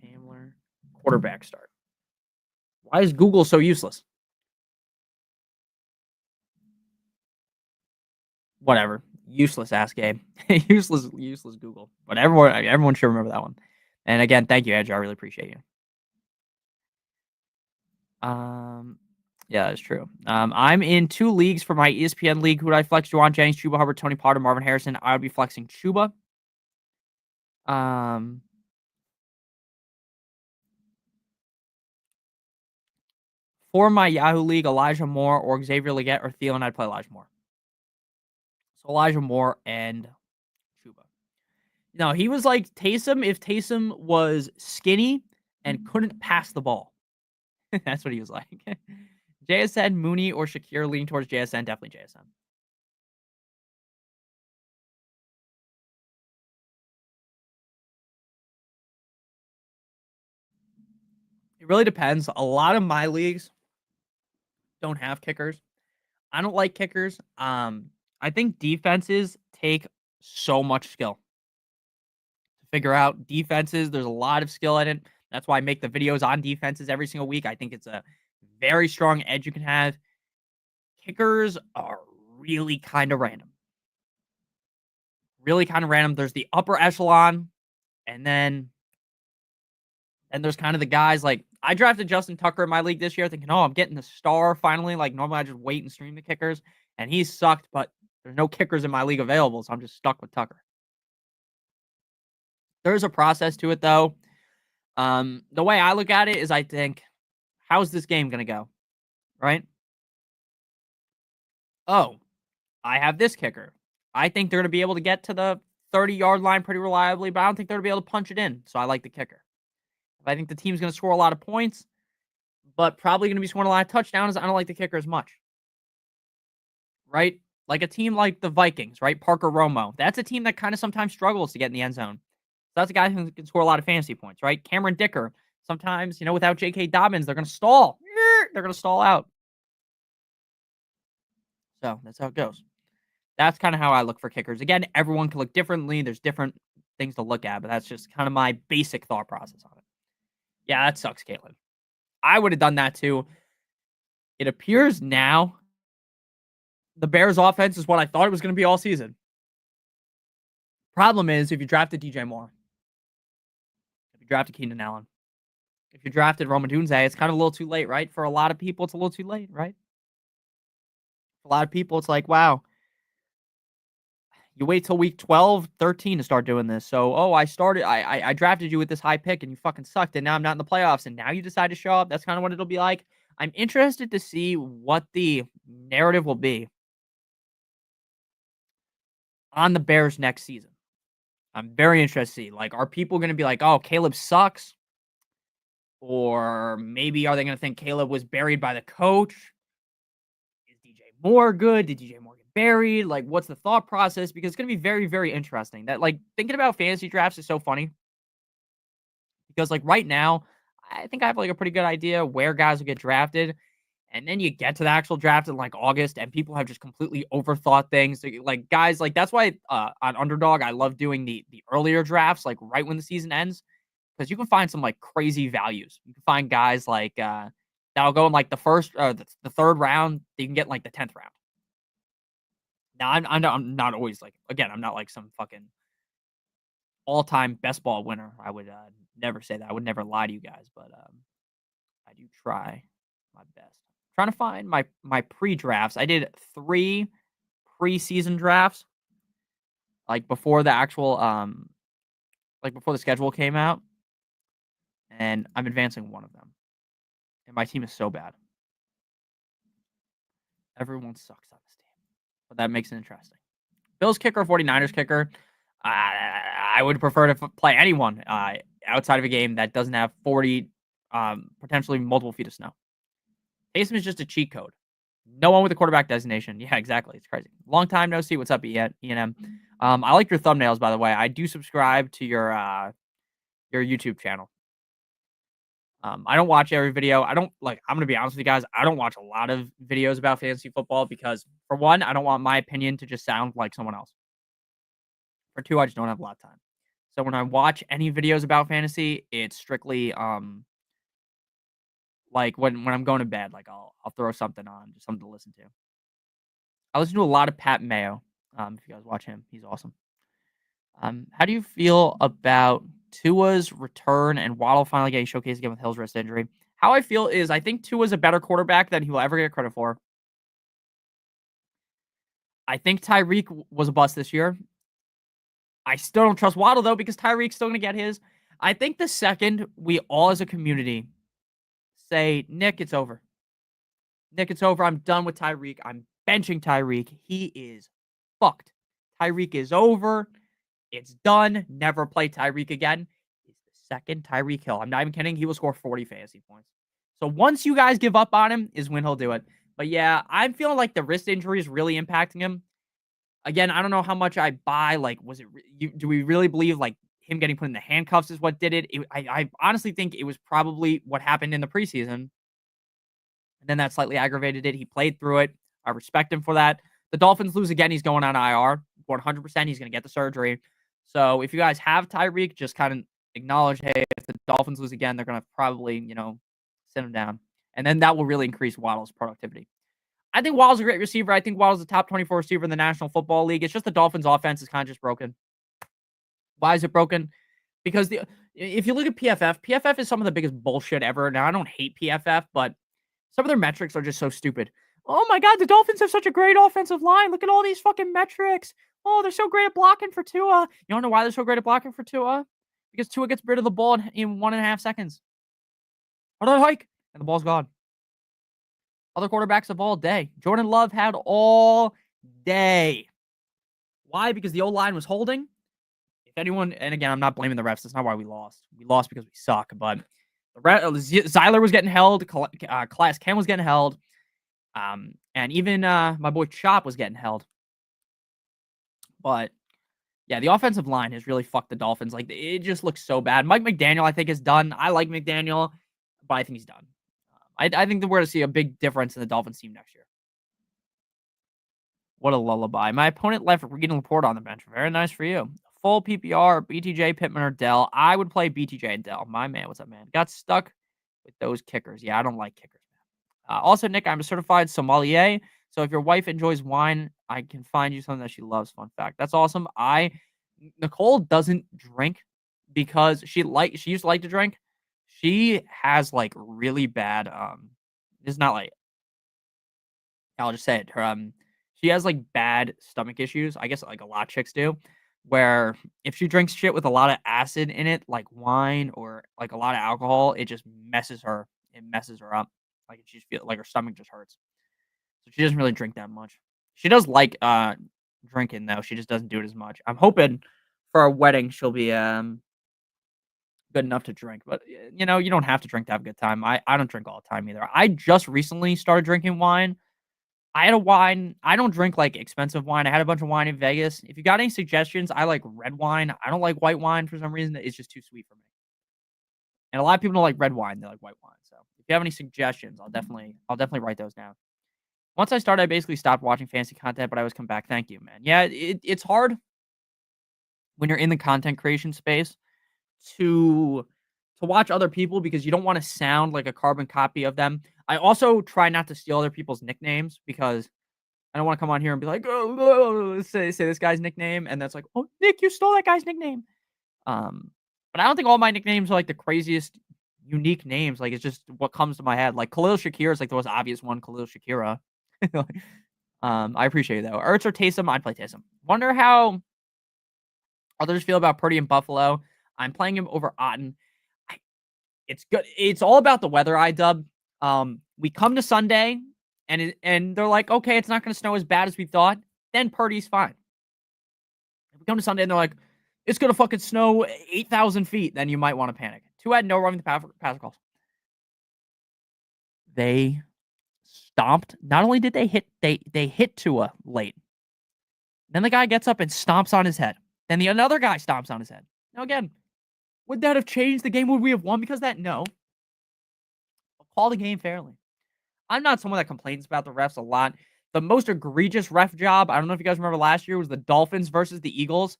Hamler quarterback start? Why is Google so useless? Whatever. Useless ass game. useless Google. But everyone should remember that one. And again, thank you, Edge. I really appreciate you. Yeah, that's true. I'm in 2 leagues for my ESPN league. Who would I flex? Juwan Jennings, Chuba Hubbard, Tony Potter, Marvin Harrison. I would be flexing Chuba. For my Yahoo league, Elijah Moore or Xavier Legette or Thielen, I'd play Elijah Moore. So Elijah Moore and Chuba. No, he was like Taysom if Taysom was skinny and couldn't pass the ball. That's what he was like. JSN, Mooney, or Shakir, leaning towards JSN. Definitely JSN. It really depends. A lot of my leagues don't have kickers. I don't like kickers. I think defenses take so much skill to figure out defenses. There's a lot of skill in it. That's why I make the videos on defenses every single week. I think it's a very strong edge you can have. Kickers are really kind of random. really kind of random. There's the upper echelon, and then there's kind of the guys like I drafted Justin Tucker in my league this year, thinking, oh, I'm getting the star finally. Like normally I just wait and stream the kickers, and he sucked, but there's no kickers in my league available, so I'm just stuck with Tucker. There's a process to it though. The way I look at it is I think, how's this game gonna go? Right? Oh, I have this kicker. I think they're gonna be able to get to the 30-yard line pretty reliably, but I don't think they're gonna be able to punch it in. So I like the kicker. If I think the team's gonna score a lot of points, but probably gonna be scoring a lot of touchdowns, I don't like the kicker as much. Right? Like a team like the Vikings, right? Parker Romo. That's a team that kind of sometimes struggles to get in the end zone. So that's a guy who can score a lot of fantasy points, right? Cameron Dicker. Sometimes, without J.K. Dobbins, they're going to stall. They're going to stall out. So that's how it goes. That's kind of how I look for kickers. Again, everyone can look differently. There's different things to look at, but that's just kind of my basic thought process on it. Yeah, that sucks, Caitlin. I would have done that too. It appears now the Bears offense is what I thought it was going to be all season. Problem is, if you drafted DJ Moore, if you drafted Keenan Allen, if you drafted Roma Dunze, it's kind of a little too late, right? For a lot of people, it's a little too late, right? For a lot of people, it's like, wow, you wait till week 12, 13 to start doing this. So, I drafted you with this high pick and you fucking sucked, and now I'm not in the playoffs, and now you decide to show up. That's kind of what it'll be like. I'm interested to see what the narrative will be on the Bears next season. I'm very interested to see. Like, are people going to be like, oh, Caleb sucks? Or maybe are they going to think Caleb was buried by the coach? Is DJ Moore good? Did DJ Moore get buried? Like, what's the thought process? Because it's going to be very, very interesting. That, like, thinking about fantasy drafts is so funny. Because, like, right now, I think I have, like, a pretty good idea where guys will get drafted. And then you get to the actual draft in, like, August, and people have just completely overthought things. So, like, guys, like, that's why on Underdog, I love doing the earlier drafts, like, right when the season ends. Because you can find some, like, crazy values. You can find guys, like, that'll go in, like, the first or the third round. You can get, like, the 10th round. Now, I'm not always, like, again, I'm not, like, some fucking all-time best ball winner. I would never say that. I would never lie to you guys, but I do try my best. Trying to find my pre-drafts. I did 3 preseason drafts, like, before the actual, like, before the schedule came out. And I'm advancing one of them. And my team is so bad. Everyone sucks on this team. But that makes it interesting. Bills kicker, 49ers kicker. I would prefer to play anyone outside of a game that doesn't have 40, potentially multiple feet of snow. Taysom is just a cheat code. No one with a quarterback designation. Yeah, exactly. It's crazy. Long time no see. What's up, E&M? I like your thumbnails, by the way. I do subscribe to your YouTube channel. I don't watch every video. I'm going to be honest with you guys. I don't watch a lot of videos about fantasy football because, for one, I don't want my opinion to just sound like someone else. For two, I just don't have a lot of time. So when I watch any videos about fantasy, it's strictly like when I'm going to bed, like I'll throw something on, just something to listen to. I listen to a lot of Pat Mayo. If you guys watch him, he's awesome. How do you feel about Tua's return and Waddle finally getting showcased again with Hill's wrist injury? How I feel is I think Tua's a better quarterback than he will ever get credit for. I think Tyreek was a bust this year. I still don't trust Waddle, though, because Tyreek's still going to get his. I think the second we all as a community say, Nick, it's over. Nick, it's over. I'm done with Tyreek. I'm benching Tyreek. He is fucked. Tyreek is over. It's done. Never play Tyreek again. He's the second Tyreek Hill. I'm not even kidding. He will score 40 fantasy points. So once you guys give up on him is when he'll do it. But yeah, I'm feeling like the wrist injury is really impacting him. Again, I don't know how much I buy. Like, do we really believe like him getting put in the handcuffs is what did it? I honestly think it was probably what happened in the preseason. And then that slightly aggravated it. He played through it. I respect him for that. The Dolphins lose again. He's going on IR. 100%. He's going to get the surgery. So if you guys have Tyreek, just kind of acknowledge, hey, if the Dolphins lose again, they're going to probably, send him down. And then that will really increase Waddle's productivity. I think Waddle's a great receiver. I think Waddle's the top 24 receiver in the National Football League. It's just the Dolphins' offense is kind of just broken. Why is it broken? Because if you look at PFF is some of the biggest bullshit ever. Now, I don't hate PFF, but some of their metrics are just so stupid. Oh my God, the Dolphins have such a great offensive line. Look at all these fucking metrics. Oh, they're so great at blocking for Tua. You don't know why they're so great at blocking for Tua? Because Tua gets rid of the ball in 1.5 seconds. What do I like? And the ball's gone. Other quarterbacks have all day. Jordan Love had all day. Why? Because the O-line was holding. If anyone, and again, I'm not blaming the refs. That's not why we lost. We lost because we suck. But Zyler was getting held. Class Cam was getting held. And even my boy Chop was getting held. But yeah, the offensive line has really fucked the Dolphins. Like, it just looks so bad. Mike McDaniel, I think, is done. I like McDaniel, but I think he's done. I think that we're going to see a big difference in the Dolphins team next year. What a lullaby. My opponent left Regan Laporte on the bench. Very nice for you. Full PPR, BTJ, Pittman, or Dell. I would play BTJ and Dell. My man, what's up, man? Got stuck with those kickers. Yeah, I don't like kickers, man. Also, Nick, I'm a certified sommelier. So if your wife enjoys wine, I can find you something that she loves. Fun fact. That's awesome. Nicole doesn't drink because she used to like to drink. She has like really bad it's not like, I'll just say it. Her she has like bad stomach issues. I guess like a lot of chicks do, where if she drinks shit with a lot of acid in it, like wine or like a lot of alcohol, it just messes her. It messes her up. Like she just feels like her stomach just hurts. So she doesn't really drink that much. She does like drinking though. She just doesn't do it as much. I'm hoping for our wedding she'll be good enough to drink. But you know, you don't have to drink to have a good time. I don't drink all the time either. I just recently started drinking wine. I had a wine. I don't drink like expensive wine. I had a bunch of wine in Vegas. If you got any suggestions, I like red wine. I don't like white wine for some reason. It's just too sweet for me. And a lot of people don't like red wine. They like white wine. So if you have any suggestions, I'll definitely write those down. Once I started, I basically stopped watching fantasy content, but I always come back. Thank you, man. Yeah, it's hard when you're in the content creation space to watch other people because you don't want to sound like a carbon copy of them. I also try not to steal other people's nicknames because I don't want to come on here and be like, oh, say this guy's nickname, and that's like, oh, Nick, you stole that guy's nickname. But I don't think all my nicknames are like the craziest unique names. Like, it's just what comes to my head. Like Khalil Shakir is like the most obvious one, Khalil Shakira. I appreciate it though. Ertz or Taysom, I'd play Taysom. Wonder how others feel about Purdy in Buffalo. I'm playing him over Otten. It's good. It's all about the weather, iDub. We come to Sunday, and they're like, okay, it's not going to snow as bad as we thought. Then Purdy's fine. If we come to Sunday and they're like, it's going to fucking snow 8,000 feet, then you might want to panic. Tua had no running the pass calls. They stomped. Not only did they hit Tua late. Then the guy gets up and stomps on his head. Then another guy stomps on his head. Now again, would that have changed the game? Would we have won because of that? No. I'll call the game fairly. I'm not someone that complains about the refs a lot. The most egregious ref job, I don't know if you guys remember last year, was the Dolphins versus the Eagles.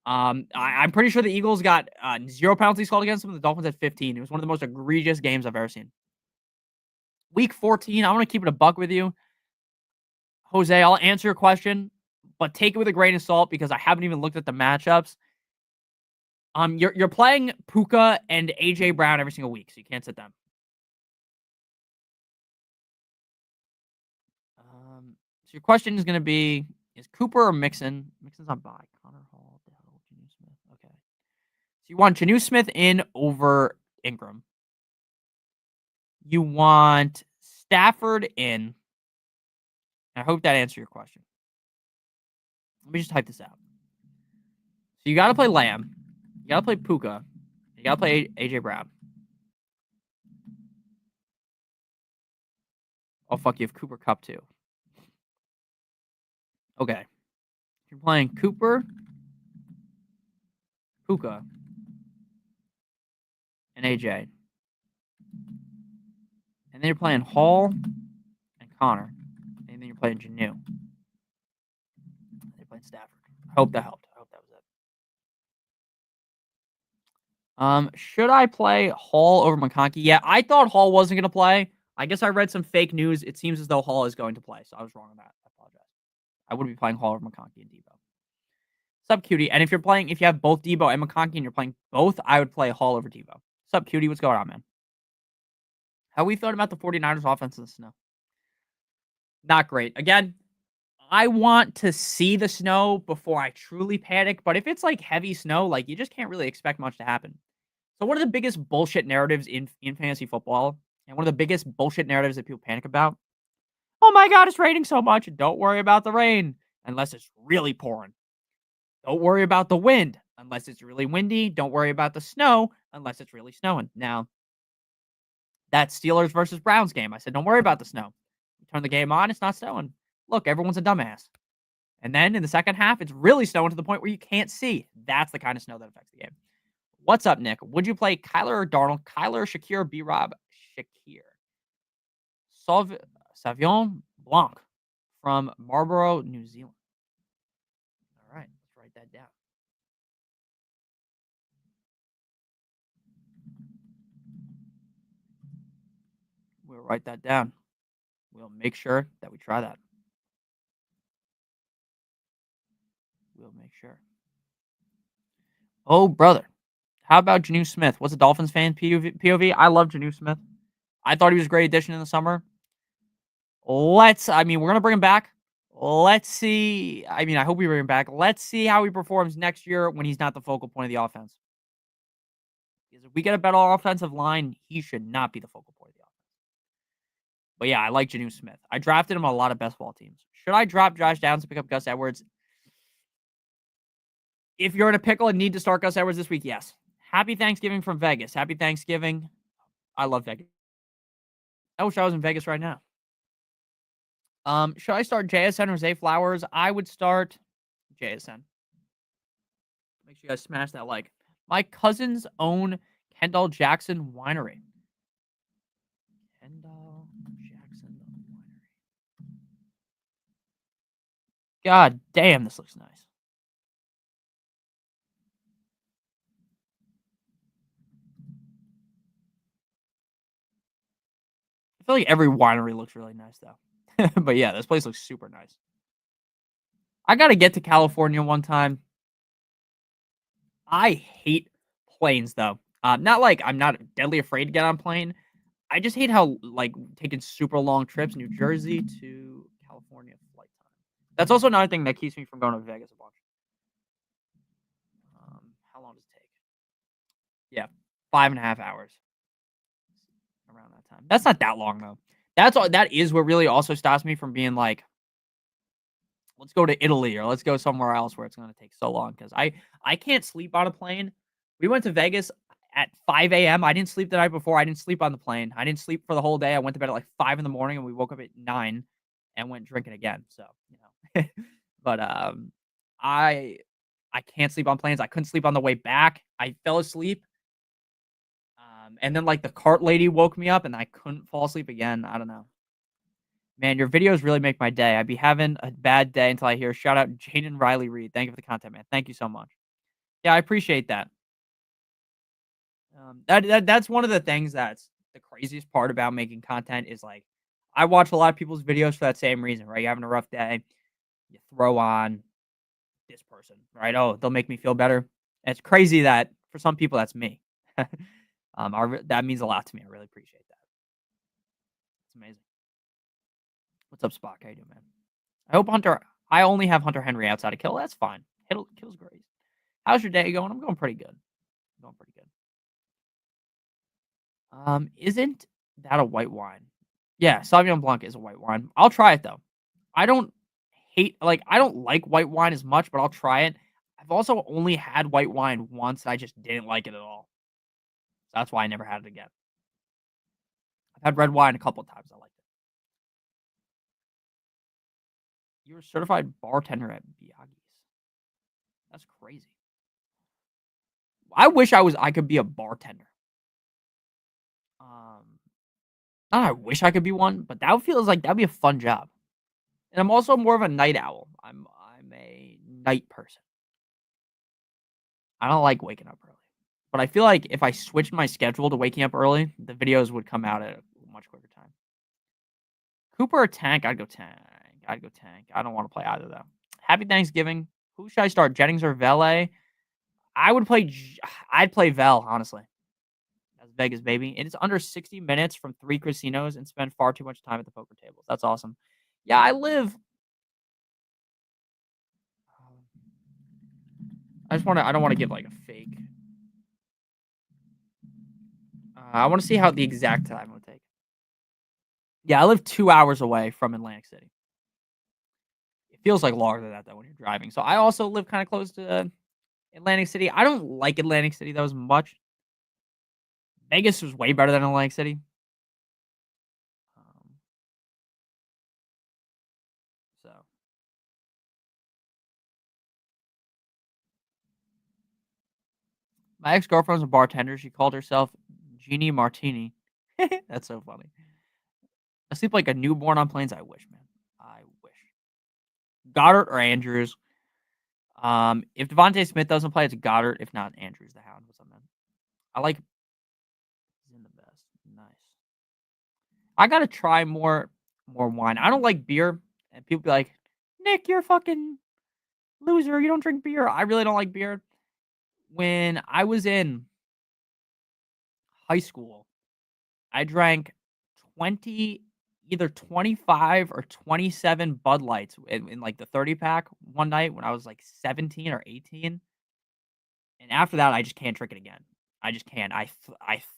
I'm pretty sure the Eagles got 0 penalties called against them. The Dolphins had 15. It was one of the most egregious games I've ever seen. Week 14, I want to keep it a buck with you. Jose, I'll answer your question, but take it with a grain of salt because I haven't even looked at the matchups. You're playing Puka and AJ Brown every single week, so you can't sit them. So your question is going to be: is Cooper or Mixon? Mixon's on bye. Connor Hall, Janu Smith. Okay. So you want Janu Smith in over Ingram. You want Stafford in. I hope that answered your question. Let me just type this out. So you got to play Lamb. You got to play Puka. You got to play AJ Brown. Oh, fuck, you have Cooper Kupp too. Okay. You're playing Cooper, Puka, and AJ. And then you're playing Hall and Connor. And then you're playing Janu. And you're playing Stafford. I hope that helped. I hope that was it. Should I play Hall over McConkey? Yeah, I thought Hall wasn't going to play. I guess I read some fake news. It seems as though Hall is going to play, so I was wrong on that. I apologize. I wouldn't be playing Hall over McConkey and Debo. Sup, cutie. And if you have both Debo and McConkey and you're playing both, I would play Hall over Debo. Sup, cutie. What's going on, man? How we thought about the 49ers offense in the snow? Not great. Again, I want to see the snow before I truly panic, but if it's like heavy snow, like you just can't really expect much to happen. So one of the biggest bullshit narratives in fantasy football, and one of the biggest bullshit narratives that people panic about, oh my god, it's raining so much. Don't worry about the rain unless it's really pouring. Don't worry about the wind unless it's really windy. Don't worry about the snow unless it's really snowing. Now, that Steelers versus Browns game, I said, don't worry about the snow. You turn the game on, it's not snowing. Look, everyone's a dumbass. And then in the second half, it's really snowing to the point where you can't see. That's the kind of snow that affects the game. What's up, Nick? Would you play Kyler or Darnold? Kyler, Shakir, B-Rob, Shakir. Savion Blanc from Marlborough, New Zealand. All right, let's write that down. We'll write that down. We'll make sure that we try that. We'll make sure. Oh, brother. How about Janu Smith? What's a Dolphins fan POV? I love Janu Smith. I thought he was a great addition in the summer. We're going to bring him back. Let's see. I hope we bring him back. Let's see how he performs next year when he's not the focal point of the offense. Because if we get a better offensive line, he should not be the focal point of the offense. But yeah, I like Janu Smith. I drafted him on a lot of best ball teams. Should I drop Josh Downs to pick up Gus Edwards? If you're in a pickle and need to start Gus Edwards this week, yes. Happy Thanksgiving from Vegas. Happy Thanksgiving. I love Vegas. I wish I was in Vegas right now. Should I start JSN or Zay Flowers? I would start JSN. Make sure you guys smash that like. My cousins own Kendall Jackson Winery. Kendall Jackson Winery. God damn, this looks nice. I feel like every winery looks really nice, though. But yeah, this place looks super nice. I got to get to California one time. I hate planes, though. Not like I'm not deadly afraid to get on a plane. I just hate how, like, taking super long trips, New Jersey to California flight time. That's also another thing that keeps me from going to Vegas a bunch. How long does it take? Yeah, 5.5 hours. Around that time. That's not that long, though. That is what really also stops me from being like, let's go to Italy or let's go somewhere else where it's going to take so long, because I can't sleep on a plane. We went to Vegas at 5 a.m. I didn't sleep the night before. I didn't sleep on the plane. I didn't sleep for the whole day. I went to bed at like 5 in the morning and we woke up at 9 and went drinking again. So, but I can't sleep on planes. I couldn't sleep on the way back. I fell asleep. And then like the cart lady woke me up and I couldn't fall asleep again. I don't know. Man, your videos really make my day. I'd be having a bad day until I hear shout out Jaden Riley Reed. Thank you for the content, man. Thank you so much. Yeah, I appreciate that. That's one of the things that's the craziest part about making content is like I watch a lot of people's videos for that same reason, right? You're having a rough day, you throw on this person, right? Oh, they'll make me feel better. And it's crazy that for some people that's me. That means a lot to me. I really appreciate that. It's amazing. What's up, Spock? How you doing, man? I only have Hunter Henry outside of Kill. That's fine. Kill's great. How's your day going? I'm going pretty good. Isn't that a white wine? Yeah, Sauvignon Blanc is a white wine. I'll try it though. I don't like white wine as much, but I'll try it. I've also only had white wine once. I just didn't like it at all. So that's why I never had it again. I've had red wine a couple of times. I liked it. You're a certified bartender at Biaggi's. That's crazy. I wish I could be a bartender. I wish I could be one, but that feels like that'd be a fun job. And I'm also more of a night owl. I'm a night person. I don't like waking up early. But I feel like if I switched my schedule to waking up early, the videos would come out at a much quicker time. Cooper or Tank? I'd go Tank. I don't want to play either though. Happy Thanksgiving. Who should I start? Jennings or Vele? I'd play Vel, honestly. That's Vegas, baby. It is under 60 minutes from 3 casinos and spend far too much time at the poker tables. That's awesome. Yeah, I live. I don't want to give like a fake. I want to see how the exact time would take. Yeah, I live 2 hours away from Atlantic City. It feels like longer than that though when you're driving. So I also live kind of close to Atlantic City. I don't like Atlantic City that as much. Vegas was way better than Atlantic City. Um, so my ex girlfriend was a bartender. She called herself Jeannie Martini. That's so funny. I sleep like a newborn on planes. I wish, man. I wish. Goddard or Andrews? If Devontae Smith doesn't play, it's Goddard. If not, Andrews the Hound. What's up, man? I like in the best. Nice. I gotta try more wine. I don't like beer, and people be like, "Nick, you're a fucking loser. You don't drink beer." I really don't like beer. When I was in high school, I drank 20, either 25 or 27 Bud Lights in like the 30 pack one night when I was like 17 or 18. And after that, I just can't drink it again. I just can't. I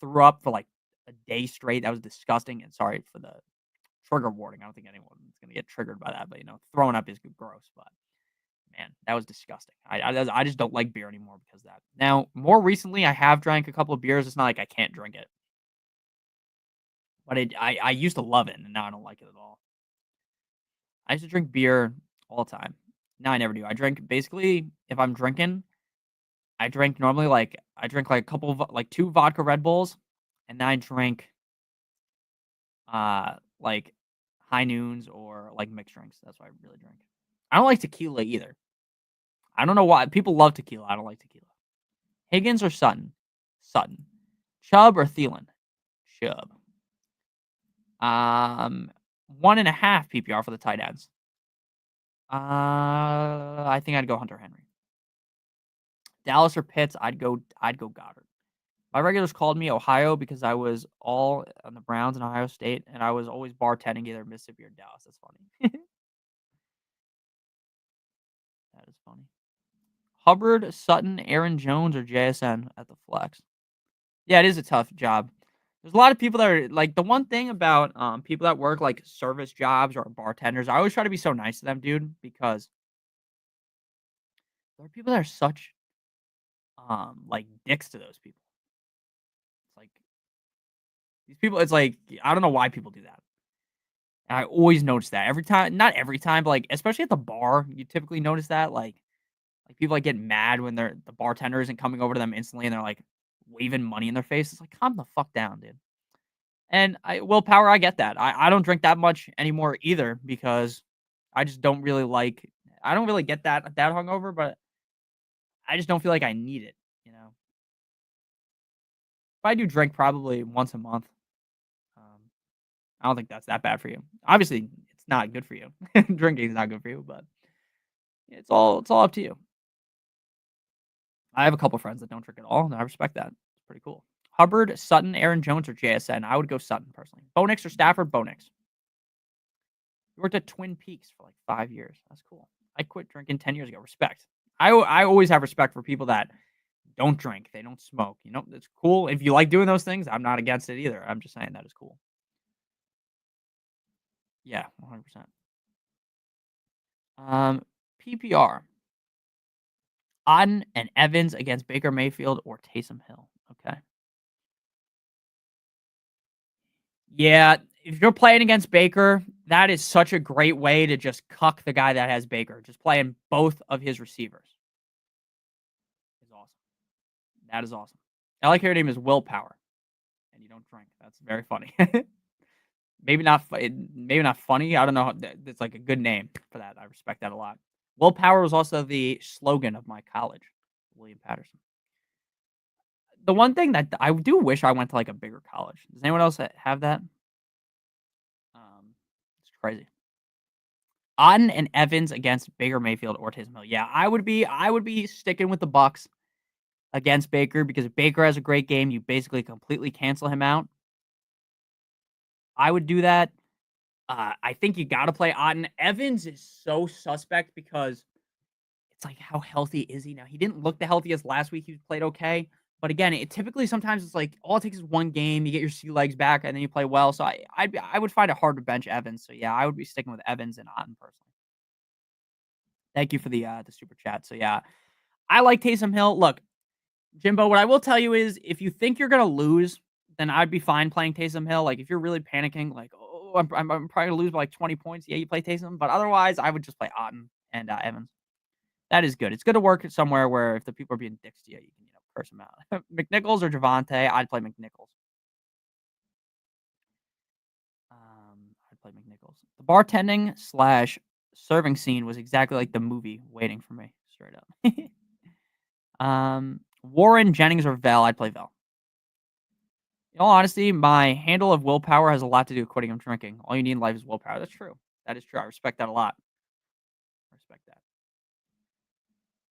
threw up for like a day straight. That was disgusting. And sorry for the trigger warning. I don't think anyone's gonna get triggered by that. But throwing up is gross. But man, that was disgusting. I just don't like beer anymore because of that. Now, more recently, I have drank a couple of beers. It's not like I can't drink it, but I used to love it, and now I don't like it at all. I used to drink beer all the time. Now I never do. I drink basically if I'm drinking, I drink normally I drink like a couple of like 2 vodka Red Bulls, and then I drink like high noons or like mixed drinks. That's what I really drink. I don't like tequila either. I don't know why people love tequila. I don't like tequila. Higgins or Sutton? Sutton. Chubb or Thielen? Chubb. 1.5 PPR for the tight ends. I think I'd go Hunter Henry. Dallas or Pitts? I'd go Goddard. My regulars called me Ohio because I was all on the Browns in Ohio State, and I was always bartending either Mississippi or Dallas. That's funny. That is funny. Hubbard, Sutton, Aaron Jones, or JSN at the flex? Yeah, it is a tough job. There's a lot of people that are like the one thing about people that work like service jobs or bartenders. I always try to be so nice to them, dude, because there are people that are such like dicks to those people. It's like these people. It's like I don't know why people do that. And I always notice that every time. Not every time, but like especially at the bar, you typically notice that like people like get mad when the bartender isn't coming over to them instantly, and they're like waving money in their face. It's like calm the fuck down, dude. And willpower, I get that. I don't drink that much anymore either because I just don't really like. I don't really get that hungover, but I just don't feel like I need it. If I do drink probably once a month, um, I don't think that's that bad for you. Obviously, it's not good for you. Drinking is not good for you, but it's all up to you. I have a couple friends that don't drink at all, and I respect that. It's pretty cool. Hubbard, Sutton, Aaron Jones, or JSN? I would go Sutton personally. Bo Nix or Stafford? Bo Nix. You worked at Twin Peaks for like 5 years. That's cool. I quit drinking 10 years ago. Respect. I always have respect for people that don't drink. They don't smoke. It's cool. If you like doing those things, I'm not against it either. I'm just saying that is cool. Yeah, 100%. PPR. Otten and Evans against Baker Mayfield or Taysom Hill. Okay. Yeah, if you're playing against Baker, that is such a great way to just cuck the guy that has Baker. Just playing both of his receivers is awesome. That is awesome. I like your name is Willpower, and you don't drink. That's very funny. Maybe not. Maybe not funny. I don't know. It's like a good name for that. I respect that a lot. Willpower was also the slogan of my college, William Patterson. The one thing that I do wish I went to like a bigger college. Does anyone else have that? crazy. Otten and Evans against Baker Mayfield or Taysom Hill. Yeah, I would be sticking with the Bucks against Baker because if Baker has a great game, you basically completely cancel him out. I would do that. I think you got to play Otten. Evans is so suspect because it's like, how healthy is he now? He didn't look the healthiest last week. He played okay. But again, it typically sometimes it's like all it takes is one game. You get your sea legs back, and then you play well. So I would find it hard to bench Evans. So yeah, I would be sticking with Evans and Otten personally. Thank you for the super chat. So yeah, I like Taysom Hill. Look, Jimbo, what I will tell you is if you think you're gonna lose, then I'd be fine playing Taysom Hill. Like if you're really panicking, like, oh, I'm probably gonna lose by like 20 points. Yeah, you play Taysom, but otherwise, I would just play Otten and Evans. That is good. It's good to work somewhere where if the people are being dicks to you, you can curse them out. McNichols or Javante, I'd play McNichols. I'd play McNichols. The bartending / serving scene was exactly like the movie Waiting for Me, straight up. Warren, Jennings, or Vel, I'd play Vel. In all honesty, my handle of willpower has a lot to do with quitting and drinking. All you need in life is willpower. That's true. That is true. I respect that a lot. I respect that.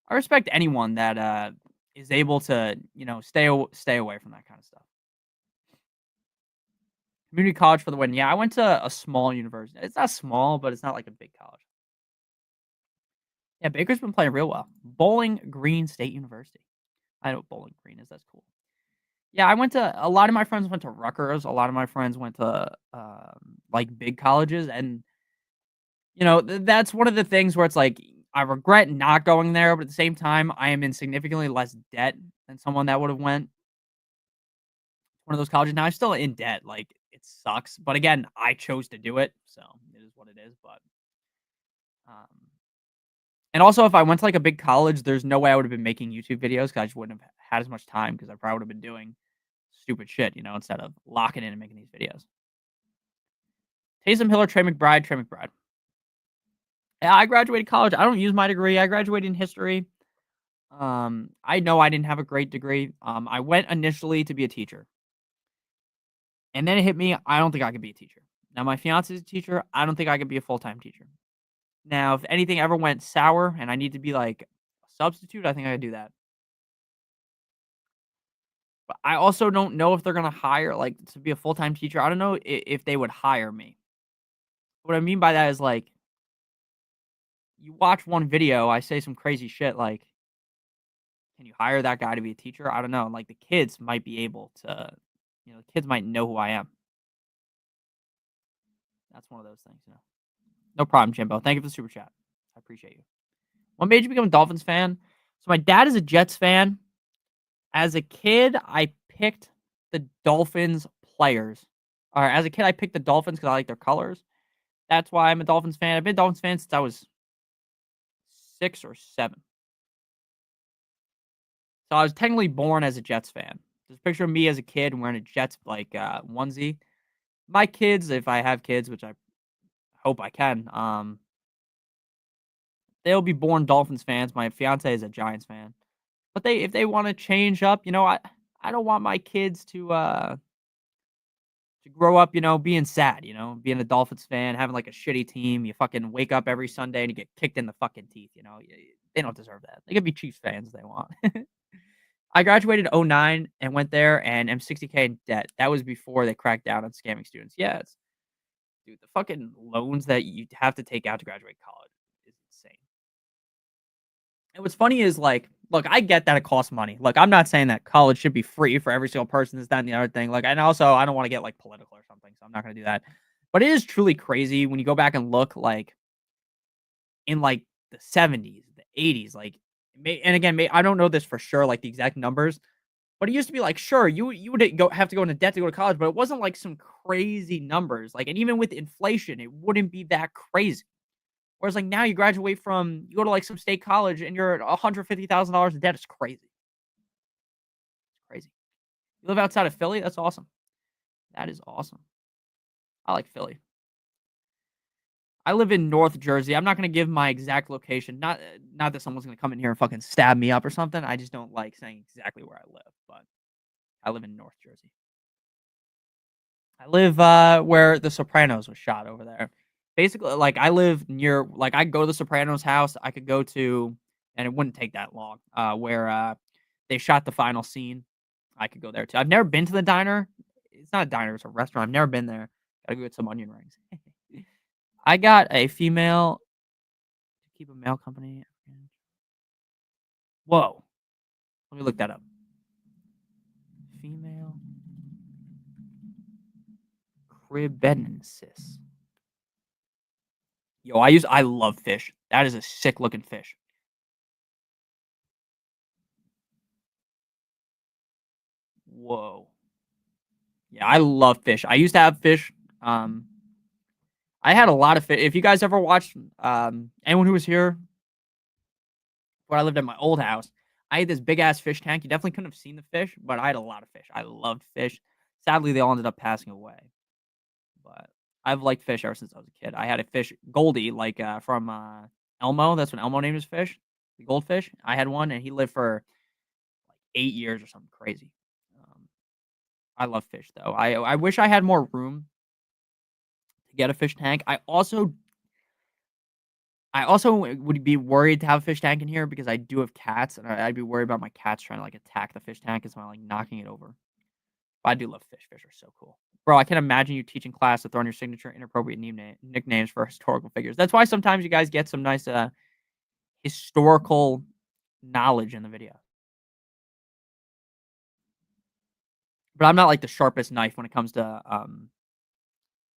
I respect anyone that is able to, stay away from that kind of stuff. Community college for the win. Yeah, I went to a small university. It's not small, but it's not like a big college. Yeah, Baker's been playing real well. Bowling Green State University. I know what Bowling Green is. That's cool. Yeah, I went to a lot of my friends went to Rutgers. A lot of my friends went to like big colleges, and that's one of the things where it's like I regret not going there, but at the same time, I am in significantly less debt than someone that would have went one of those colleges. Now I'm still in debt. Like it sucks, but again, I chose to do it, so it is what it is. But um, and also, if I went to like a big college, there's no way I would have been making YouTube videos because I just wouldn't have had as much time because I probably would have been doing stupid shit, instead of locking in and making these videos. Taysom Hill or Trey McBride? Trey McBride. Yeah, I graduated college. I don't use my degree. I graduated in history. I know I didn't have a great degree. I went initially to be a teacher. And then it hit me, I don't think I could be a teacher. Now my fiance is a teacher. I don't think I could be a full-time teacher. Now, if anything ever went sour and I need to be like a substitute, I think I could do that. But I also don't know if they're gonna hire like to be a full-time teacher. I don't know if they would hire me. What I mean by that is like you watch one video, I say some crazy shit like, can you hire that guy to be a teacher? I don't know. Like the kids might be able to, the kids might know who I am. That's one of those things. No problem, Jimbo. Thank you for the super chat. I appreciate you. What made you become a Dolphins fan? So my dad is a Jets fan. As a kid, I picked the Dolphins players. Or as a kid, I picked the Dolphins because I like their colors. That's why I'm a Dolphins fan. I've been a Dolphins fan since I was 6 or 7. So I was technically born as a Jets fan. There's a picture of me as a kid wearing a Jets onesie. My kids, if I have kids, which I hope I can, they'll be born Dolphins fans. My fiance is a Giants fan. But if they want to change up, I don't want my kids to grow up, being sad, being a Dolphins fan, having like a shitty team. You fucking wake up every Sunday and you get kicked in the fucking teeth, They don't deserve that. They can be Chiefs fans if they want. I graduated 09 and went there and am 60K in debt. That was before they cracked down on scamming students. Yeah, dude, the fucking loans that you have to take out to graduate college is insane. And what's funny is like, look, I get that it costs money. Look, I'm not saying that college should be free for every single person. This, that, and the other thing. Like, and also I don't want to get like political or something, so I'm not going to do that. But it is truly crazy when you go back and look like in like the 70s, the 80s, like, and again, I don't know this for sure, like the exact numbers, but it used to be like, sure, you would have to go into debt to go to college, but it wasn't like some crazy numbers. Like, and even with inflation, it wouldn't be that crazy. Whereas like now you you go to like some state college and you're at $150,000 in debt. It's crazy. It's crazy. You live outside of Philly? That's awesome. That is awesome. I like Philly. I live in North Jersey. I'm not going to give my exact location. Not that someone's going to come in here and fucking stab me up or something. I just don't like saying exactly where I live, but I live in North Jersey. I live where The Sopranos was shot over there. basically, like, I live near like, I go to the Sopranos house, I could go to and it wouldn't take that long, where, they shot the final scene. I could go there too. I've never been to the diner. It's not a diner, it's a restaurant. I've never been there. Gotta go get some onion rings. I got a female to keep a male company. Whoa. Let me look that up. Female cribenensis. Yo, I love fish. That is a sick looking fish. Whoa. Yeah, I love fish. I used to have fish. I had a lot of fish. If you guys ever watched, anyone who was here when I lived at my old house, I had this big ass fish tank. You definitely couldn't have seen the fish, but I had a lot of fish. I loved fish. Sadly, they all ended up passing away. But I've liked fish ever since I was a kid. I had a fish, Goldie, like from Elmo. That's when Elmo named his fish, the goldfish. I had one, and he lived for like 8 years or something crazy. Um, I love fish though. I wish I had more room to get a fish tank. I also would be worried to have a fish tank in here because I do have cats, and I'd be worried about my cats trying to like attack the fish tank as well, like knocking it over. But I do love fish. Fish are so cool. Bro, I can imagine you teaching class to throw in your signature inappropriate nicknames for historical figures. That's why sometimes you guys get some nice historical knowledge in the video. But I'm not like the sharpest knife when it comes to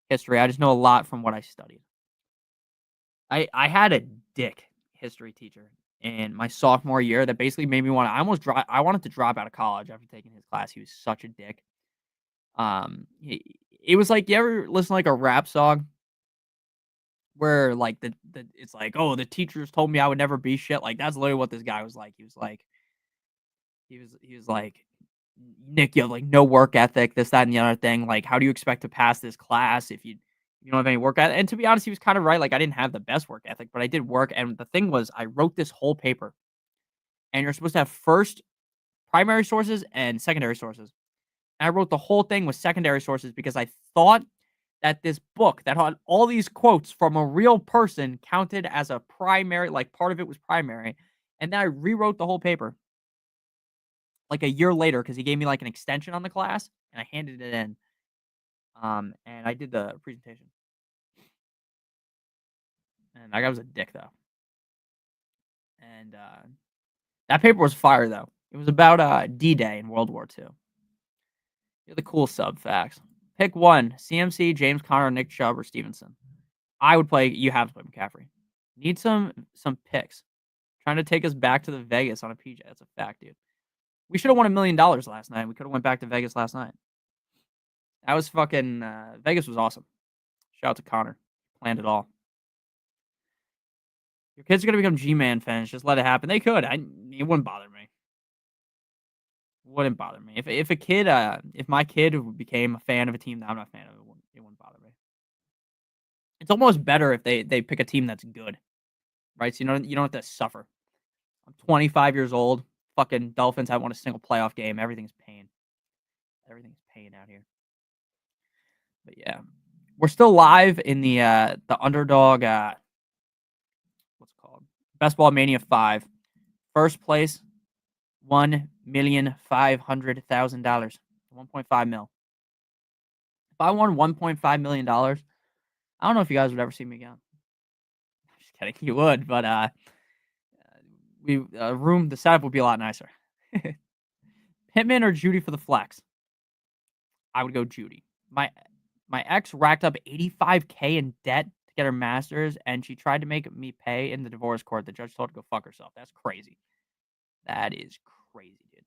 history. I just know a lot from what I studied. I had a dick history teacher in my sophomore year that basically made me want to. I wanted to drop out of college after taking his class. He was such a dick. It was like, you ever listen to like a rap song where like the it's like, oh, the teachers told me I would never be shit. Like that's literally what this guy was like. He was like, Nick, you have like no work ethic, this, that, and the other thing. Like, how do you expect to pass this class if you don't have any work ethic? And to be honest, he was kind of right. Like, I didn't have the best work ethic, but I did work. And the thing was, I wrote this whole paper, and you're supposed to have first primary sources and secondary sources. And I wrote the whole thing with secondary sources because I thought that this book that had all these quotes from a real person counted as a primary, like part of it was primary. And then I rewrote the whole paper like a year later because he gave me like an extension on the class and I handed it in. And I did the presentation. And that guy was a dick though. And that paper was fire though. It was about D-Day in World War II. You're the cool sub facts. Pick one: CMC, James Conner, Nick Chubb, or Stevenson. I would play. You have to play McCaffrey. Need some picks. Trying to take us back to the Vegas on a PJ. That's a fact, dude. We should have won $1 million last night. We could have went back to Vegas last night. That was fucking Vegas was awesome. Shout out to Connor. Planned it all. Your kids are gonna become G-Man fans. Just let it happen. They could. It wouldn't bother me. Wouldn't bother me. If a kid, if my kid became a fan of a team that I'm not a fan of, it wouldn't bother me. It's almost better if they pick a team that's good, right? So you don't have to suffer. I'm 25 years old. Fucking Dolphins haven't won a single playoff game. Everything's pain. Everything's pain out here. But yeah, we're still live in the underdog. What's it called? Best Ball Mania 5. First place, $1,500,000. 1.5 mil. If I won $1.5 million, I don't know if you guys would ever see me again. Just kidding, you would, but the setup would be a lot nicer. Pittman or Judy for the flex? I would go Judy. My ex racked up $85K in debt to get her master's, and she tried to make me pay in the divorce court. The judge told her to go fuck herself. That's crazy. That is crazy, dude.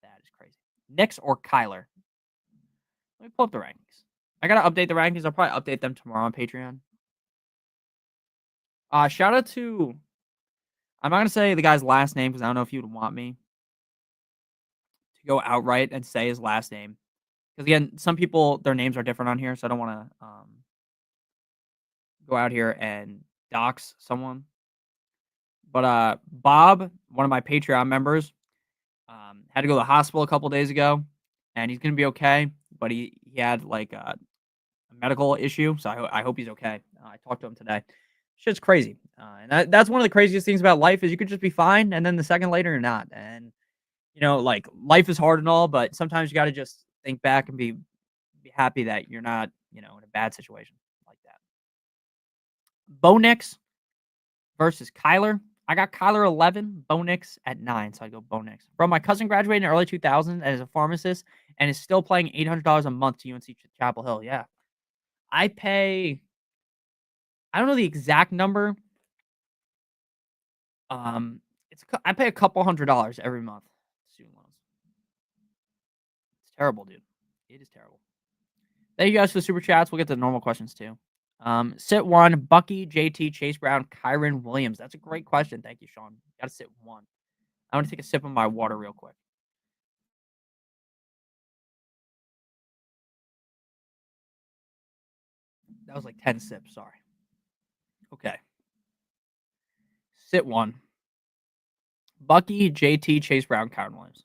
That is crazy. Knicks or Kyler? Let me pull up the rankings. I gotta update the rankings. I'll probably update them tomorrow on Patreon. Shout out to. I'm not gonna say the guy's last name because I don't know if you would want me to go outright and say his last name. Because again, some people their names are different on here, so I don't want to go out here and dox someone. But Bob, one of my Patreon members, had to go to the hospital a couple days ago, and he's gonna be okay. But he had like a medical issue, so I hope he's okay. I talked to him today. Shit's crazy, and that's one of the craziest things about life is you could just be fine, and then the second later you're not. And like life is hard and all, but sometimes you got to just think back and be happy that you're not in a bad situation like that. Bo Nix versus Kyler. I got Kyler 11, Bo Nix at 9, so I go Bo Nix. Bro, my cousin graduated in early 2000s as a pharmacist and is still paying $800 a month to UNC Chapel Hill. Yeah. I don't know the exact number. I pay a couple $100 every month. Student loans. It's terrible, dude. It is terrible. Thank you guys for the super chats. We'll get to the normal questions too. Sit one, Bucky, JT, Chase Brown, Kyron Williams. That's a great question. Thank you, Sean. Got to sit one. I want to take a sip of my water real quick. That was like 10 sips. Sorry. Okay. Sit one. Bucky, JT, Chase Brown, Kyron Williams.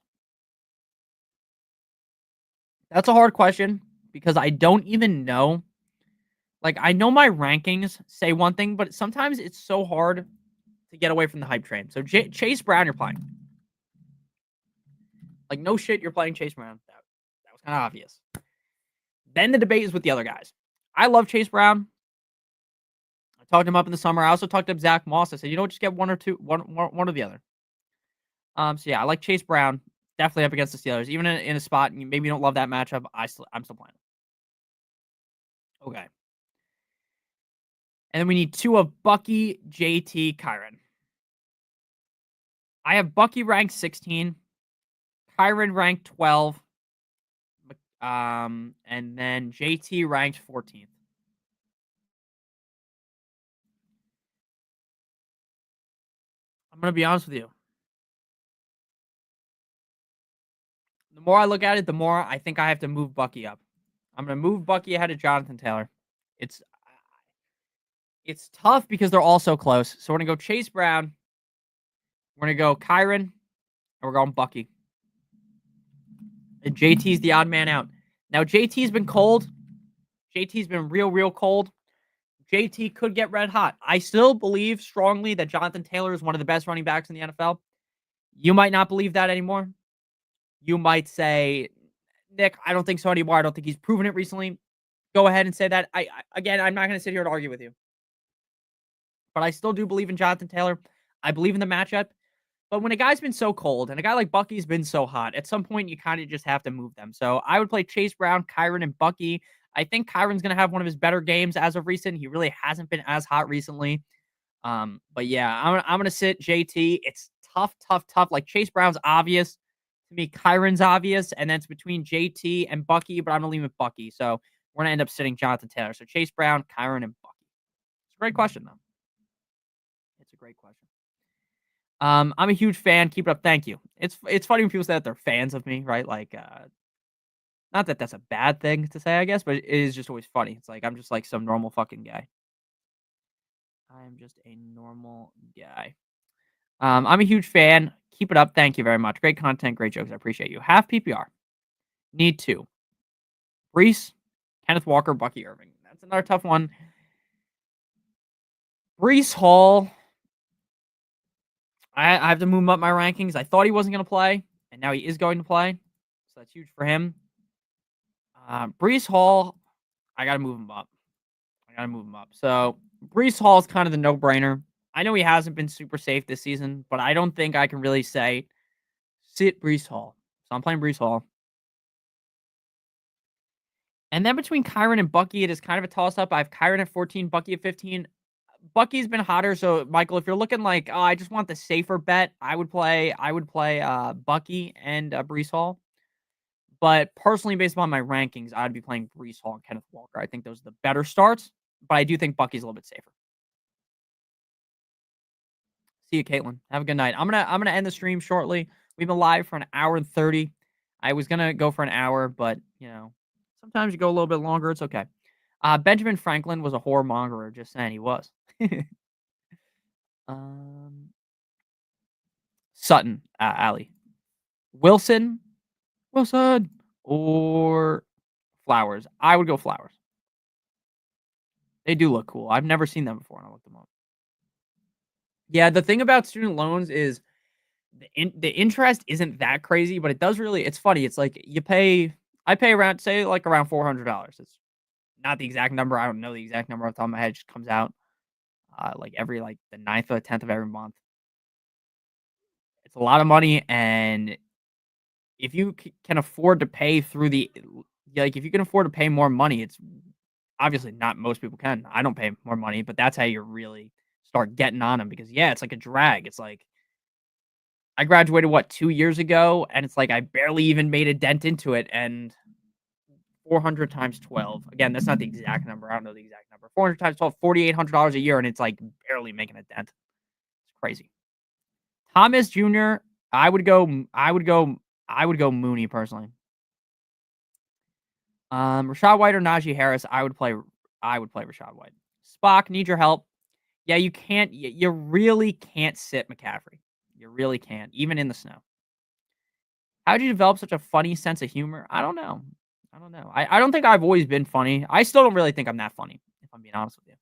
That's a hard question because I don't even know. Like, I know my rankings say one thing, but sometimes it's so hard to get away from the hype train. So, Chase Brown, you're playing. Like, no shit, you're playing Chase Brown. That was kind of obvious. Then the debate is with the other guys. I love Chase Brown. I talked him up in the summer. I also talked up Zach Moss. I said, just get one or the other. So yeah, I like Chase Brown. Definitely up against the Steelers. Even in a spot, and maybe you don't love that matchup. I'm still playing. Okay. And then we need two of Bucky, JT, Kyron. I have Bucky ranked 16, Kyron ranked 12, and then JT ranked 14th. I'm going to be honest with you. The more I look at it, the more I think I have to move Bucky up. I'm going to move Bucky ahead of Jonathan Taylor. It's tough because they're all so close. So we're going to go Chase Brown. We're going to go Kyron. And we're going Bucky. And JT's the odd man out. Now, JT's been cold. JT's been real cold. JT could get red hot. I still believe strongly that Jonathan Taylor is one of the best running backs in the NFL. You might not believe that anymore. You might say, Nick, I don't think so anymore. I don't think he's proven it recently. Go ahead and say that. Again, I'm not going to sit here and argue with you. But I still do believe in Jonathan Taylor. I believe in the matchup. But when a guy's been so cold and a guy like Bucky's been so hot, at some point you kind of just have to move them. So I would play Chase Brown, Kyron, and Bucky. I think Kyron's going to have one of his better games as of recent. He really hasn't been as hot recently. But yeah, I'm going to sit JT. It's tough. Like Chase Brown's obvious. To me, Kyron's obvious. And then it's between JT and Bucky, but I'm going to leave with Bucky. So we're going to end up sitting Jonathan Taylor. So Chase Brown, Kyron, and Bucky. It's a great question, though. It's a great question. I'm a huge fan. Keep it up. Thank you. It's funny when people say that they're fans of me, right? Like, not that that's a bad thing to say, I guess, but it is just always funny. It's like I'm just like some normal fucking guy. I'm just a normal guy. I'm a huge fan. Keep it up. Thank you very much. Great content, great jokes. I appreciate you. Half PPR. Need two. Brees, Kenneth Walker, Bucky Irving. That's another tough one. Brees Hall. I have to move up my rankings. I thought he wasn't going to play, and now he is going to play. So that's huge for him. Brees Hall, I got to move him up. So Brees Hall is kind of the no-brainer. I know he hasn't been super safe this season, but I don't think I can really say sit Brees Hall. So I'm playing Brees Hall. And then between Kyron and Bucky, it is kind of a toss-up. I have Kyron at 14, Bucky at 15. Bucky's been hotter, so Michael, if you're looking like, oh, I just want the safer bet, I would play Bucky and Brees Hall. But personally, based on my rankings, I'd be playing Brees Hall and Kenneth Walker. I think those are the better starts, but I do think Bucky's a little bit safer. See you, Caitlin. Have a good night. I'm gonna end the stream shortly. We've been live for an hour and 30. I was gonna go for an hour, but sometimes you go a little bit longer. It's okay. Benjamin Franklin was a whoremongerer. Just saying, he was. Sutton, Ali, Wilson, or Flowers. I would go Flowers. They do look cool. I've never seen them before, and I looked them up. Yeah, the thing about student loans is the interest isn't that crazy, but it does really it's funny. It's like I pay around say like around $400. It's not the exact number. I don't know the exact number off the top of my head. It just comes out like every like the ninth or the 10th of every month. It's a lot of money, and if you can afford to pay through if you can afford to pay more money, it's obviously not most people can. I don't pay more money, but that's how you really start getting on them because yeah, it's like a drag. It's like I graduated 2 years ago, and it's like I barely even made a dent into it, and 400 times 12. Again, that's not the exact number. I don't know the exact number. 400 times 12, $4,800 a year, and it's like barely making a dent. It's crazy. Thomas Jr. I would go. I would go Mooney personally. Rashad White or Najee Harris. I would play. I would play Rashad White. Spock, need your help. Yeah, you can't. You really can't sit McCaffrey. You really can't, even in the snow. How did you develop such a funny sense of humor? I don't know. I don't think I've always been funny. I still don't really think I'm that funny, if I'm being honest with you.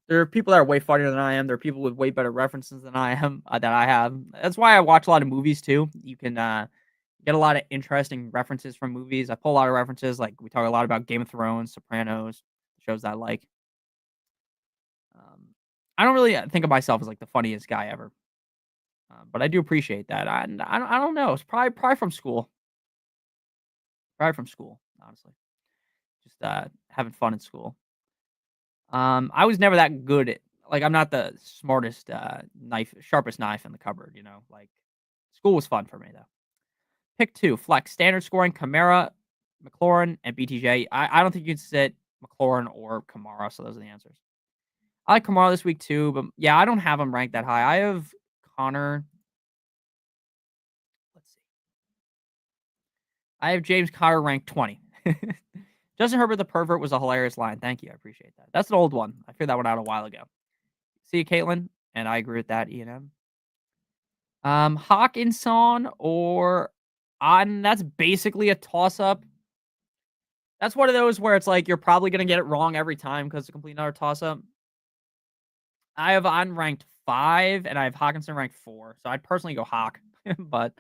There are people that are way funnier than I am. There are people with way better references than I am that I have. That's why I watch a lot of movies too. You can get a lot of interesting references from movies. I pull a lot of references. Like we talk a lot about Game of Thrones, Sopranos, shows that I like. I don't really think of myself as like the funniest guy ever, but I do appreciate that. I don't know. It's probably from school. Probably from school, honestly. Just having fun in school. I was never that good at like I'm not the smartest sharpest knife in the cupboard, you know. Like school was fun for me though. Pick two, flex, standard scoring, Kamara, McLaurin, and BTJ. I don't think you can sit McLaurin or Kamara, so those are the answers. I like Kamara this week too, but yeah, I don't have him ranked that high. I have Connor. Let's see. I have James Conner ranked 20. Justin Herbert the pervert was a hilarious line. Thank you. I appreciate that. That's an old one. I figured that one out a while ago. See you, Caitlin. And I agree with that, Ian M. Hawkinson or on that's basically a toss-up. That's one of those where it's like you're probably gonna get it wrong every time because it's a complete another toss-up. I have on ranked 5 and I have Hawkinson ranked 4. So I'd personally go Hawk, but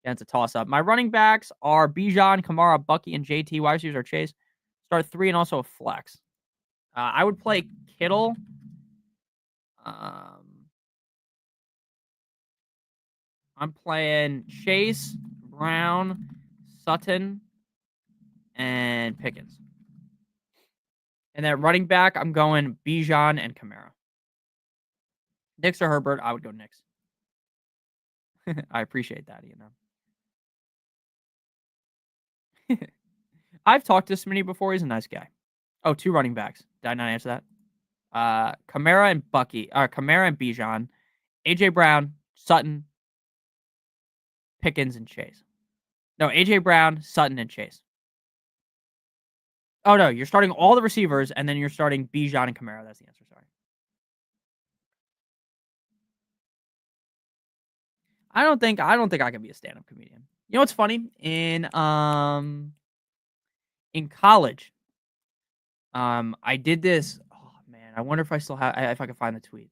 yeah, it's a toss-up. My running backs are Bijan, Kamara, Bucky, and JT. Wide receivers are Chase. Start 3 and also a flex. I would play Kittle. I'm playing Chase, Brown, Sutton, and Pickens. And then running back, I'm going Bijan and Kamara. Nix or Herbert, I would go Nix. I appreciate that, you know. I've talked to Smitty before. He's a nice guy. Oh, 2 running backs. Did I not answer that? Kamara and Kamara and Bijan, AJ Brown, Sutton, Pickens, and Chase. No, AJ Brown, Sutton, and Chase. Oh no, you're starting all the receivers, and then you're starting Bijan and Kamara. That's the answer. Sorry. I don't think I can be a stand-up comedian. You know what's funny? In college, I did this. Oh man, I wonder if I still have if I can find the tweet.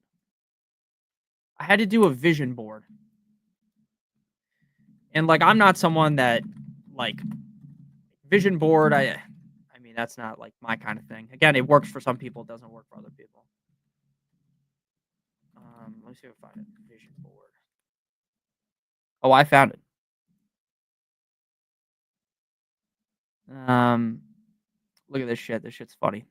I had to do a vision board. And like I'm not someone that like vision board, I mean that's not like my kind of thing. Again, it works for some people, it doesn't work for other people. Let me see if I find it. Vision board. Oh, I found it. Look at this shit. This shit's funny.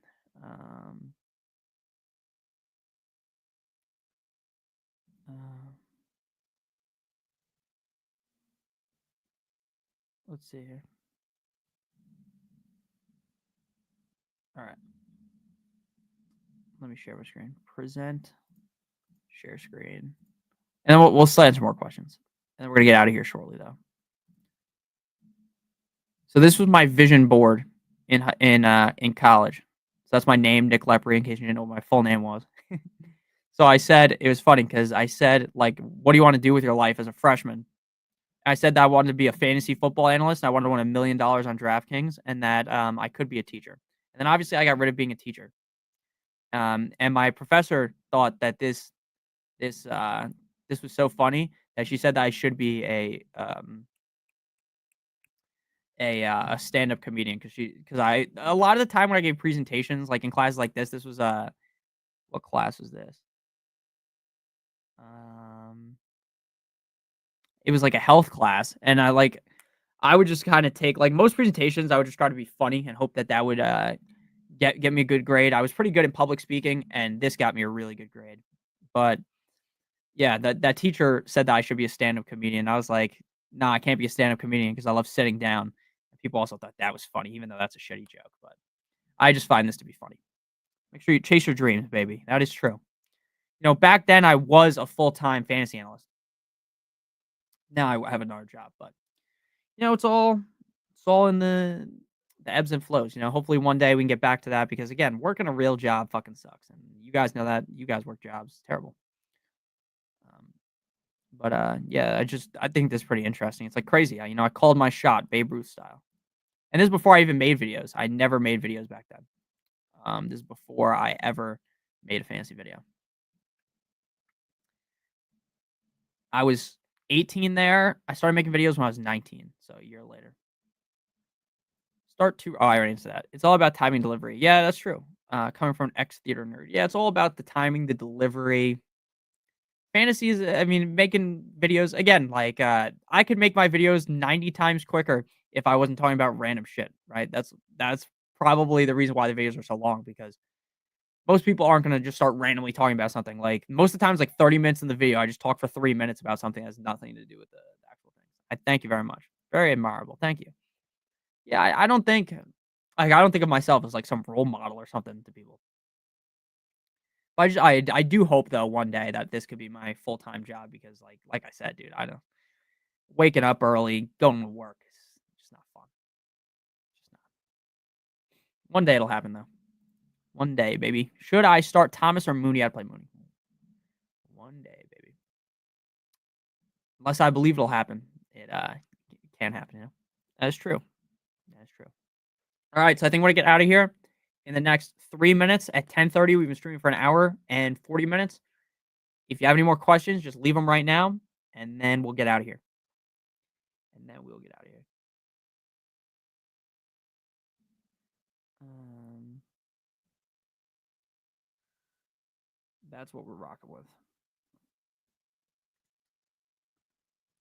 Let's see here. All right. Let me share my screen. Present. Share screen. And then we'll slide into more questions. And then we're gonna get out of here shortly, though. So this was my vision board in college. So that's my name, Nick Lepre, in case you didn't know what my full name was. So I said, it was funny because I said, like, what do you want to do with your life as a freshman? I said that I wanted to be a fantasy football analyst. And I wanted to win $1 million on DraftKings, and that I could be a teacher. And then obviously I got rid of being a teacher. And my professor thought that this was so funny that she said that I should be a stand-up comedian because I a lot of the time when I gave presentations like in classes like this was what class was this? It was like a health class, and I would just kind of take like most presentations. I would just try to be funny and hope that would get me a good grade. I was pretty good in public speaking, and this got me a really good grade. But yeah, that teacher said that I should be a stand-up comedian. I was like, nah, I can't be a stand-up comedian because I love sitting down. People also thought that was funny, even though that's a shitty joke. But I just find this to be funny. Make sure you chase your dreams, baby. That is true. Back then I was a full-time fantasy analyst. Now I have another job, but it's all in the ebbs and flows. Hopefully one day we can get back to that because again, working a real job fucking sucks, and you guys know that. You guys work jobs, it's terrible. But yeah, I think this is pretty interesting. It's like crazy. I called my shot Babe Ruth style, and this is before I even made videos. I never made videos back then. This is before I ever made a fantasy video. I was 18 there. I started making videos when I was 19, so a year later. I already answered that. It's all about timing delivery. Yeah, that's true. Coming from an ex-theater nerd. Yeah, it's all about the timing, the delivery. Fantasy is, making videos, again, like, I could make my videos 90 times quicker if I wasn't talking about random shit, right? That's probably the reason why the videos are so long, because most people aren't going to just start randomly talking about something. Like, most of the times, like 30 minutes in the video, I just talk for 3 minutes about something that has nothing to do with the actual thing. I thank you very much. Very admirable. Thank you. Yeah, I don't think I don't think of myself as like some role model or something to people. But I do hope though one day that this could be my full-time job because like I said, dude, I don't waking up early, going to work is just not fun. Just not. One day it'll happen though. One day, baby. Should I start Thomas or Mooney? I'd play Mooney. One day, baby. Unless I believe it'll happen. It can't happen, That is true. That is true. All right, so I think we're gonna get out of here in the next 3 minutes at 10:30. We've been streaming for an hour and 40 minutes. If you have any more questions, just leave them right now, and then we'll get out of here. That's what we're rocking with.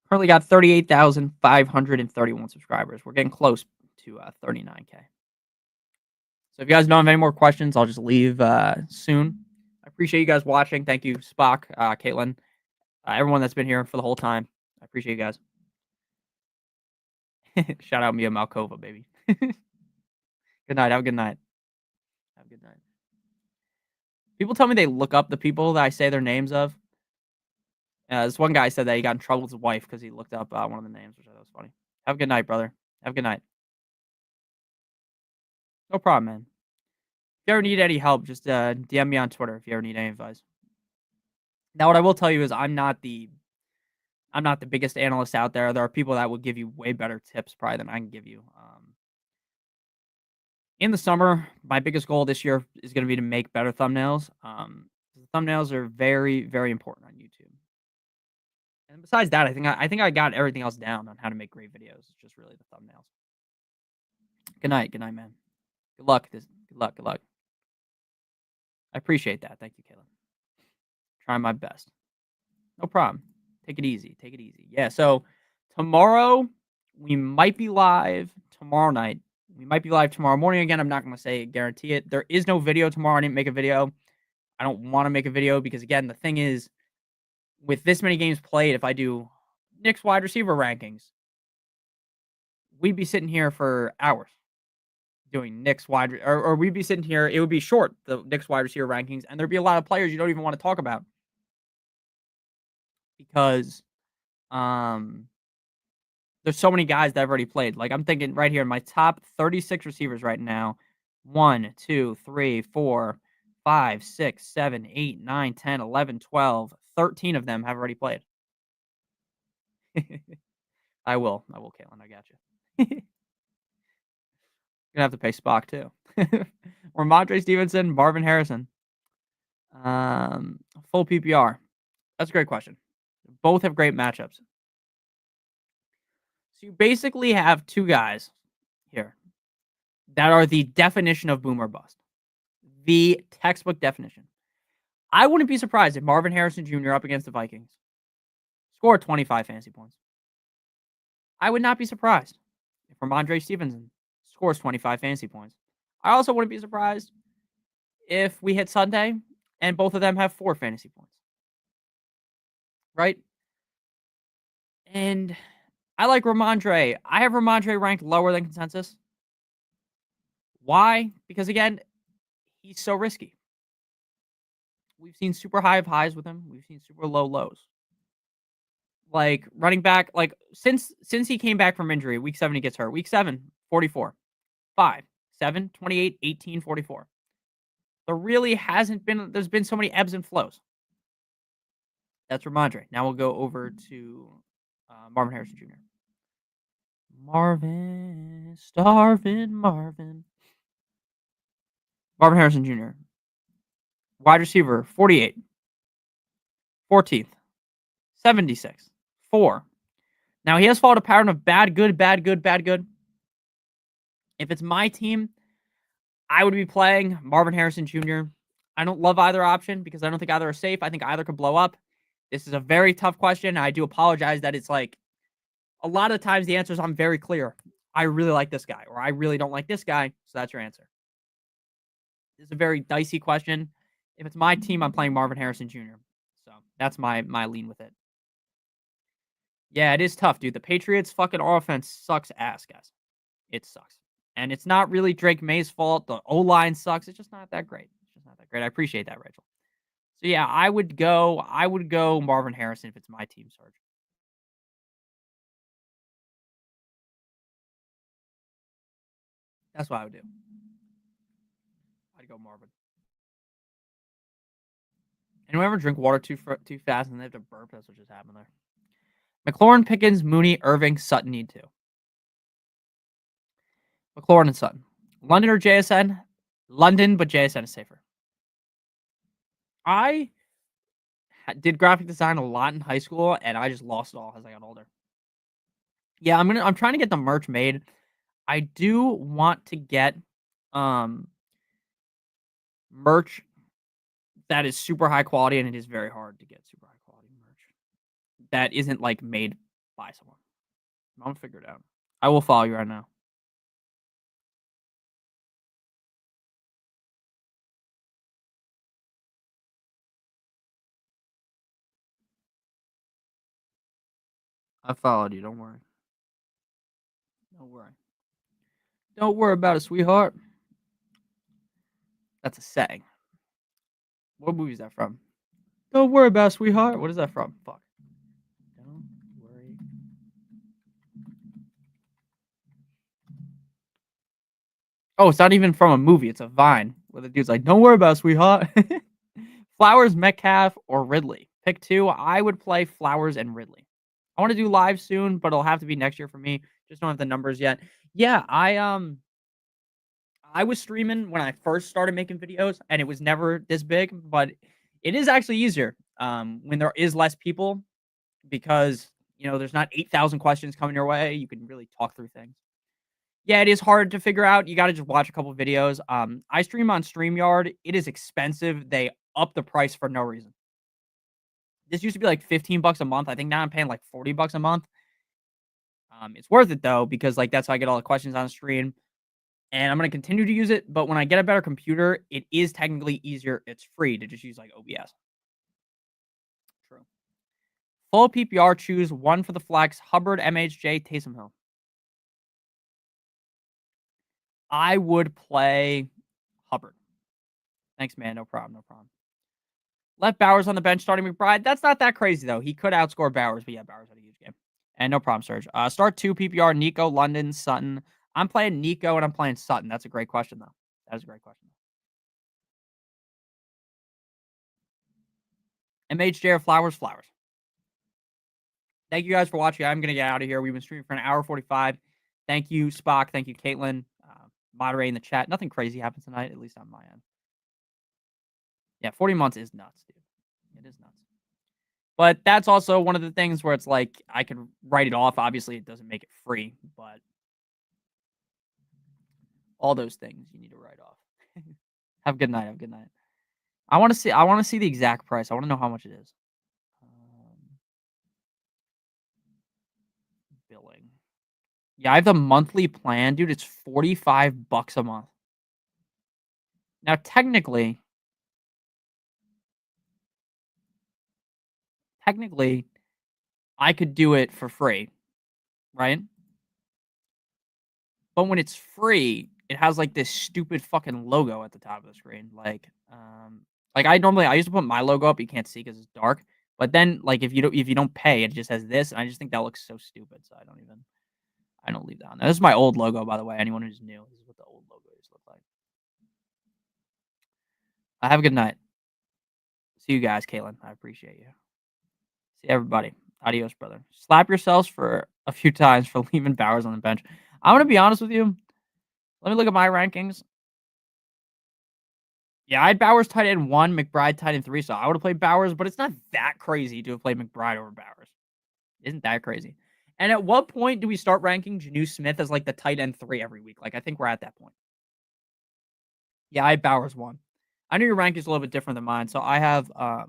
Currently got 38,531 subscribers. We're getting close to 39K. So if you guys don't have any more questions, I'll just leave soon. I appreciate you guys watching. Thank you, Spock, Caitlin, everyone that's been here for the whole time. I appreciate you guys. Shout out Mia Malkova, baby. Good night. Have a good night. Have a good night. People tell me they look up the people that I say their names of. This one guy said that he got in trouble with his wife because he looked up one of the names, which I thought was funny. Have a good night, brother. Have a good night. No problem, man. If you ever need any help, just DM me on Twitter if you ever need any advice. Now, what I will tell you is I'm not the biggest analyst out there. There are people that will give you way better tips probably than I can give you. In the summer, my biggest goal this year is going to be to make better thumbnails. The thumbnails are very, very important on YouTube. And besides that, I think I got everything else down on how to make great videos. It's just really the thumbnails. Good night, man. Good luck. Good luck. I appreciate that. Thank you, Caitlin. Trying my best. No problem. Take it easy. Yeah. So tomorrow we might be live. Tomorrow night we might be live tomorrow morning again. I'm not going to guarantee it. There is no video tomorrow. I didn't make a video. I don't want to make a video because again, the thing is, with this many games played, if I do Knicks wide receiver rankings, we'd be sitting here for hours doing Knicks or we'd be sitting here. It would be short, the Knicks wide receiver rankings, and there'd be a lot of players you don't even want to talk about because there's so many guys that I've already played. Like I'm thinking right here in my top 36 receivers right now. 1, 2, 3, 4, 5, 6, 7, 8, 9, 10, 11, 12, 13 of them have already played. I will, Caitlin. I got you. Gonna have to pay Spock too. Ramondre Stevenson, Marvin Harrison. Full PPR. That's a great question. Both have great matchups. So you basically have two guys here that are the definition of boom or bust. The textbook definition. I wouldn't be surprised if Marvin Harrison Jr. up against the Vikings scored 25 fantasy points. I would not be surprised if Ramondre Stevenson scores 25 fantasy points. I also wouldn't be surprised if we hit Sunday and both of them have 4 fantasy points. Right? And I like Ramondre. I have Ramondre ranked lower than consensus. Why? Because again, he's so risky. We've seen super high of highs with him. We've seen super low lows. Like running back, like since he came back from injury, week 7 he gets hurt. Week 7, 44. 5, 7, 28, 18, 44. There really hasn't been, there's been so many ebbs and flows. That's Ramondre. Now we'll go over to Marvin Harrison Jr. Marvin Harrison Jr. Wide receiver, 48. 14th. 76. 4. Now he has followed a pattern of bad, good, bad, good, bad, good. If it's my team, I would be playing Marvin Harrison Jr. I don't love either option because I don't think either are safe. I think either could blow up. This is a very tough question. I do apologize that it's like a lot of times the answers I'm very clear. I really like this guy or I really don't like this guy. So that's your answer. This is a very dicey question. If it's my team, I'm playing Marvin Harrison Jr. So that's my lean with it. Yeah, it is tough, dude. The Patriots' fucking offense sucks ass, guys. It sucks. And it's not really Drake May's fault. The O-line sucks. It's just not that great. It's just not that great. I appreciate that, Rachel. So yeah, I would go Marvin Harrison if it's my team, Sarge. That's what I would do. I'd go Marvin. Anyone ever drink water too fast and they have to burp? That's what just happened there. McLaurin, Pickens, Mooney, Irving, Sutton need to. McLaurin and Sutton. London or JSN? London, but JSN is safer. I did graphic design a lot in high school, and I just lost it all as I got older. Yeah, I'm trying to get the merch made. I do want to get merch that is super high quality, and it is very hard to get super high quality merch that isn't like made by someone. I'm gonna figure it out. I will follow you right now. I followed you. Don't worry. Don't worry. Don't worry about it, sweetheart. That's a saying. What movie is that from? Don't worry about it, sweetheart. What is that from? Fuck. Don't worry. Oh, it's not even from a movie. It's a Vine where the dude's like, "Don't worry about it, sweetheart." Flowers, Metcalf, or Ridley. Pick 2. I would play Flowers and Ridley. I want to do live soon, but it'll have to be next year for me. Just don't have the numbers yet. Yeah, I was streaming when I first started making videos, and it was never this big, but it is actually easier when there is less people because there's not 8,000 questions coming your way. You can really talk through things. Yeah, it is hard to figure out. You got to just watch a couple of videos. I stream on StreamYard. It is expensive. They up the price for no reason. This used to be like $15 a month. I think now I'm paying like $40 a month. It's worth it though because like that's how I get all the questions on the stream. And I'm going to continue to use it, but when I get a better computer, it is technically easier. It's free to just use like OBS. True. Full PPR, choose one for the flex. Hubbard, MHJ, Taysom Hill. I would play Hubbard. Thanks, man. No problem. No problem. Left Bowers on the bench starting McBride. That's not that crazy, though. He could outscore Bowers, but yeah, Bowers had a huge game. And no problem, Serge. Start 2 PPR, Nico, London, Sutton. I'm playing Nico and I'm playing Sutton. That's a great question, though. That is a great question. MHJ or Flowers? Flowers. Thank you guys for watching. I'm gonna get out of here. We've been streaming for an hour 45. Thank you, Spock. Thank you, Caitlin. Moderating the chat. Nothing crazy happened tonight, at least on my end. Yeah, 40 months is nuts, dude. It is nuts. But that's also one of the things where it's like I can write it off. Obviously, it doesn't make it free, but all those things you need to write off. Have a good night. Have a good night. I want to see the exact price. I want to know how much it is. Billing. Yeah, I have the monthly plan, dude. It's $45 a month. Now, technically, I could do it for free, right? But when it's free, it has like this stupid fucking logo at the top of the screen. Like I used to put my logo up. You can't see because it's dark. But then, like, if you don't pay, it just has this, and I just think that looks so stupid. So I don't leave that on there. This is my old logo, by the way. Anyone who's new, this is what the old logo used to look like. Have a good night. See you guys, Caitlin. I appreciate you. See everybody. Adios, brother. Slap yourselves for a few times for leaving Bowers on the bench. I'm gonna be honest with you. Let me look at my rankings. Yeah, I had Bowers tight end 1, McBride tight end 3, so I would have played Bowers, but it's not that crazy to have played McBride over Bowers. Isn't that crazy? And at what point do we start ranking Janu Smith as like the tight end 3 every week? Like, I think we're at that point. Yeah, I had Bowers 1. I know your ranking is a little bit different than mine, so I have I'll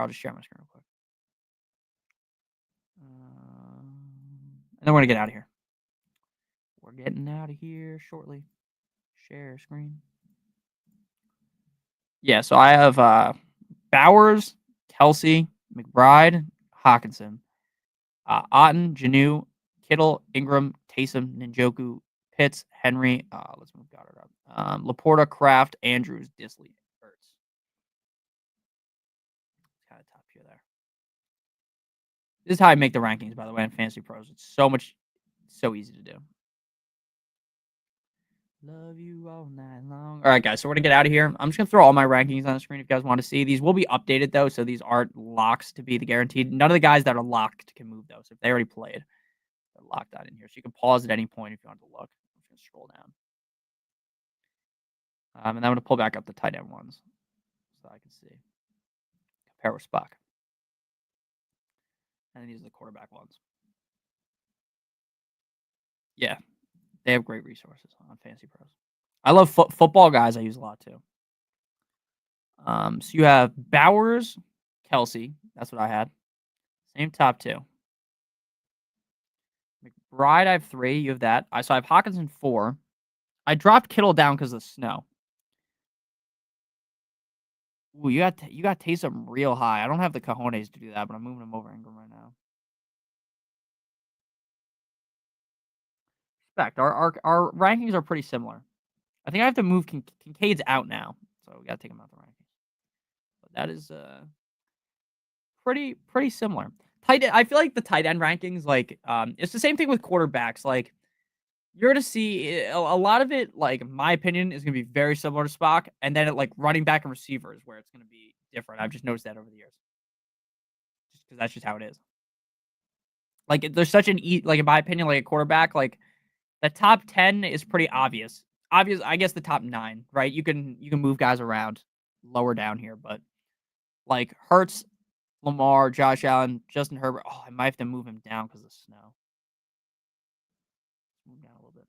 just share my screen real quick. And then we're gonna get out of here. We're getting out of here shortly. Share screen. Yeah, so I have Bowers, Kelsey, McBride, Hawkinson, Otten, Janu, Kittle, Ingram, Taysom, Njoku, Pitts, Henry. Let's move Goddard up. Laporta, Kraft, Andrews, Disley, Ertz. Kind of top tier there. This is how I make the rankings, by the way, in Fantasy Pros. It's so easy to do. Love you all night long. All right, guys. So we're gonna get out of here. I'm just gonna throw all my rankings on the screen if you guys want to see. These will be updated though, so these aren't locks to be the guaranteed. None of the guys that are locked can move though. So if they already played, they're locked out in here. So you can pause at any point if you want to look. I'm just gonna scroll down. And then I'm gonna pull back up the tight end ones so I can see. Compare with Spock. And then these are the quarterback ones. Yeah, they have great resources on Fantasy Pros. I love football guys. I use a lot too. So you have Bowers, Kelsey. That's what I had. Same top 2. McBride, I have 3. You have that. So I have Hawkinson 4. I dropped Kittle down because of the snow. Ooh, you got Taysom real high. I don't have the cojones to do that, but I'm moving him over Ingram right now. Respect. Our rankings are pretty similar. I think I have to move Kincaid's out now, so we got to take him out the rankings. But that is pretty similar. I feel like the tight end rankings, like it's the same thing with quarterbacks. Like you're gonna see a lot of it. Like in my opinion, is gonna be very similar to Spock, and then at like running back and receivers, where it's gonna be different. I've just noticed that over the years, just because that's just how it is. Like there's such an like in my opinion, like a quarterback, like the top 10 is pretty obvious. I guess the top 9, right? You can move guys around lower down here, but like Hurts, Lamar, Josh Allen, Justin Herbert. Oh, I might have to move him down because of snow. Move down a little bit.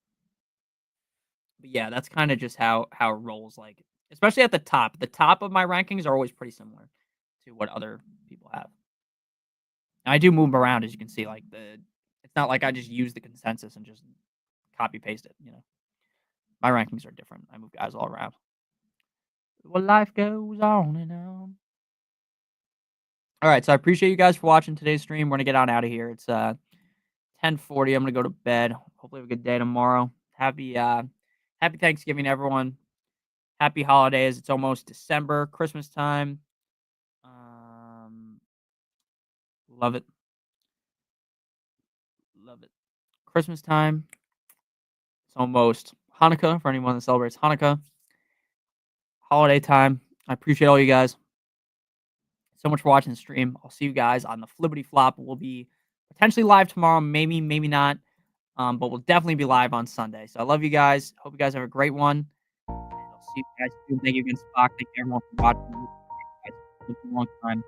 But yeah, that's kind of just how it rolls. Like, especially at the top. The top of my rankings are always pretty similar to what other people have. And I do move them around, as you can see. Like it's not like I just use the consensus and just copy paste it. You know, my rankings are different. I move guys all around. Well, life goes on and on. All right, so I appreciate you guys for watching today's stream. We're gonna get on out of here. It's 10:40. I'm gonna go to bed. Hopefully, have a good day tomorrow. Happy Thanksgiving, everyone. Happy holidays. It's almost December, Christmas time. Love it. Love it. Christmas time. It's almost Hanukkah for anyone that celebrates Hanukkah. Holiday time. I appreciate all you guys. so much for watching the stream. I'll see you guys on the Flippity Flop. We'll be potentially live tomorrow, maybe not. But we'll definitely be live on Sunday. So I love you guys. Hope you guys have a great one. And I'll see you guys soon. Thank you again, Spock. Thank you everyone for watching. Guys, it's been a long time.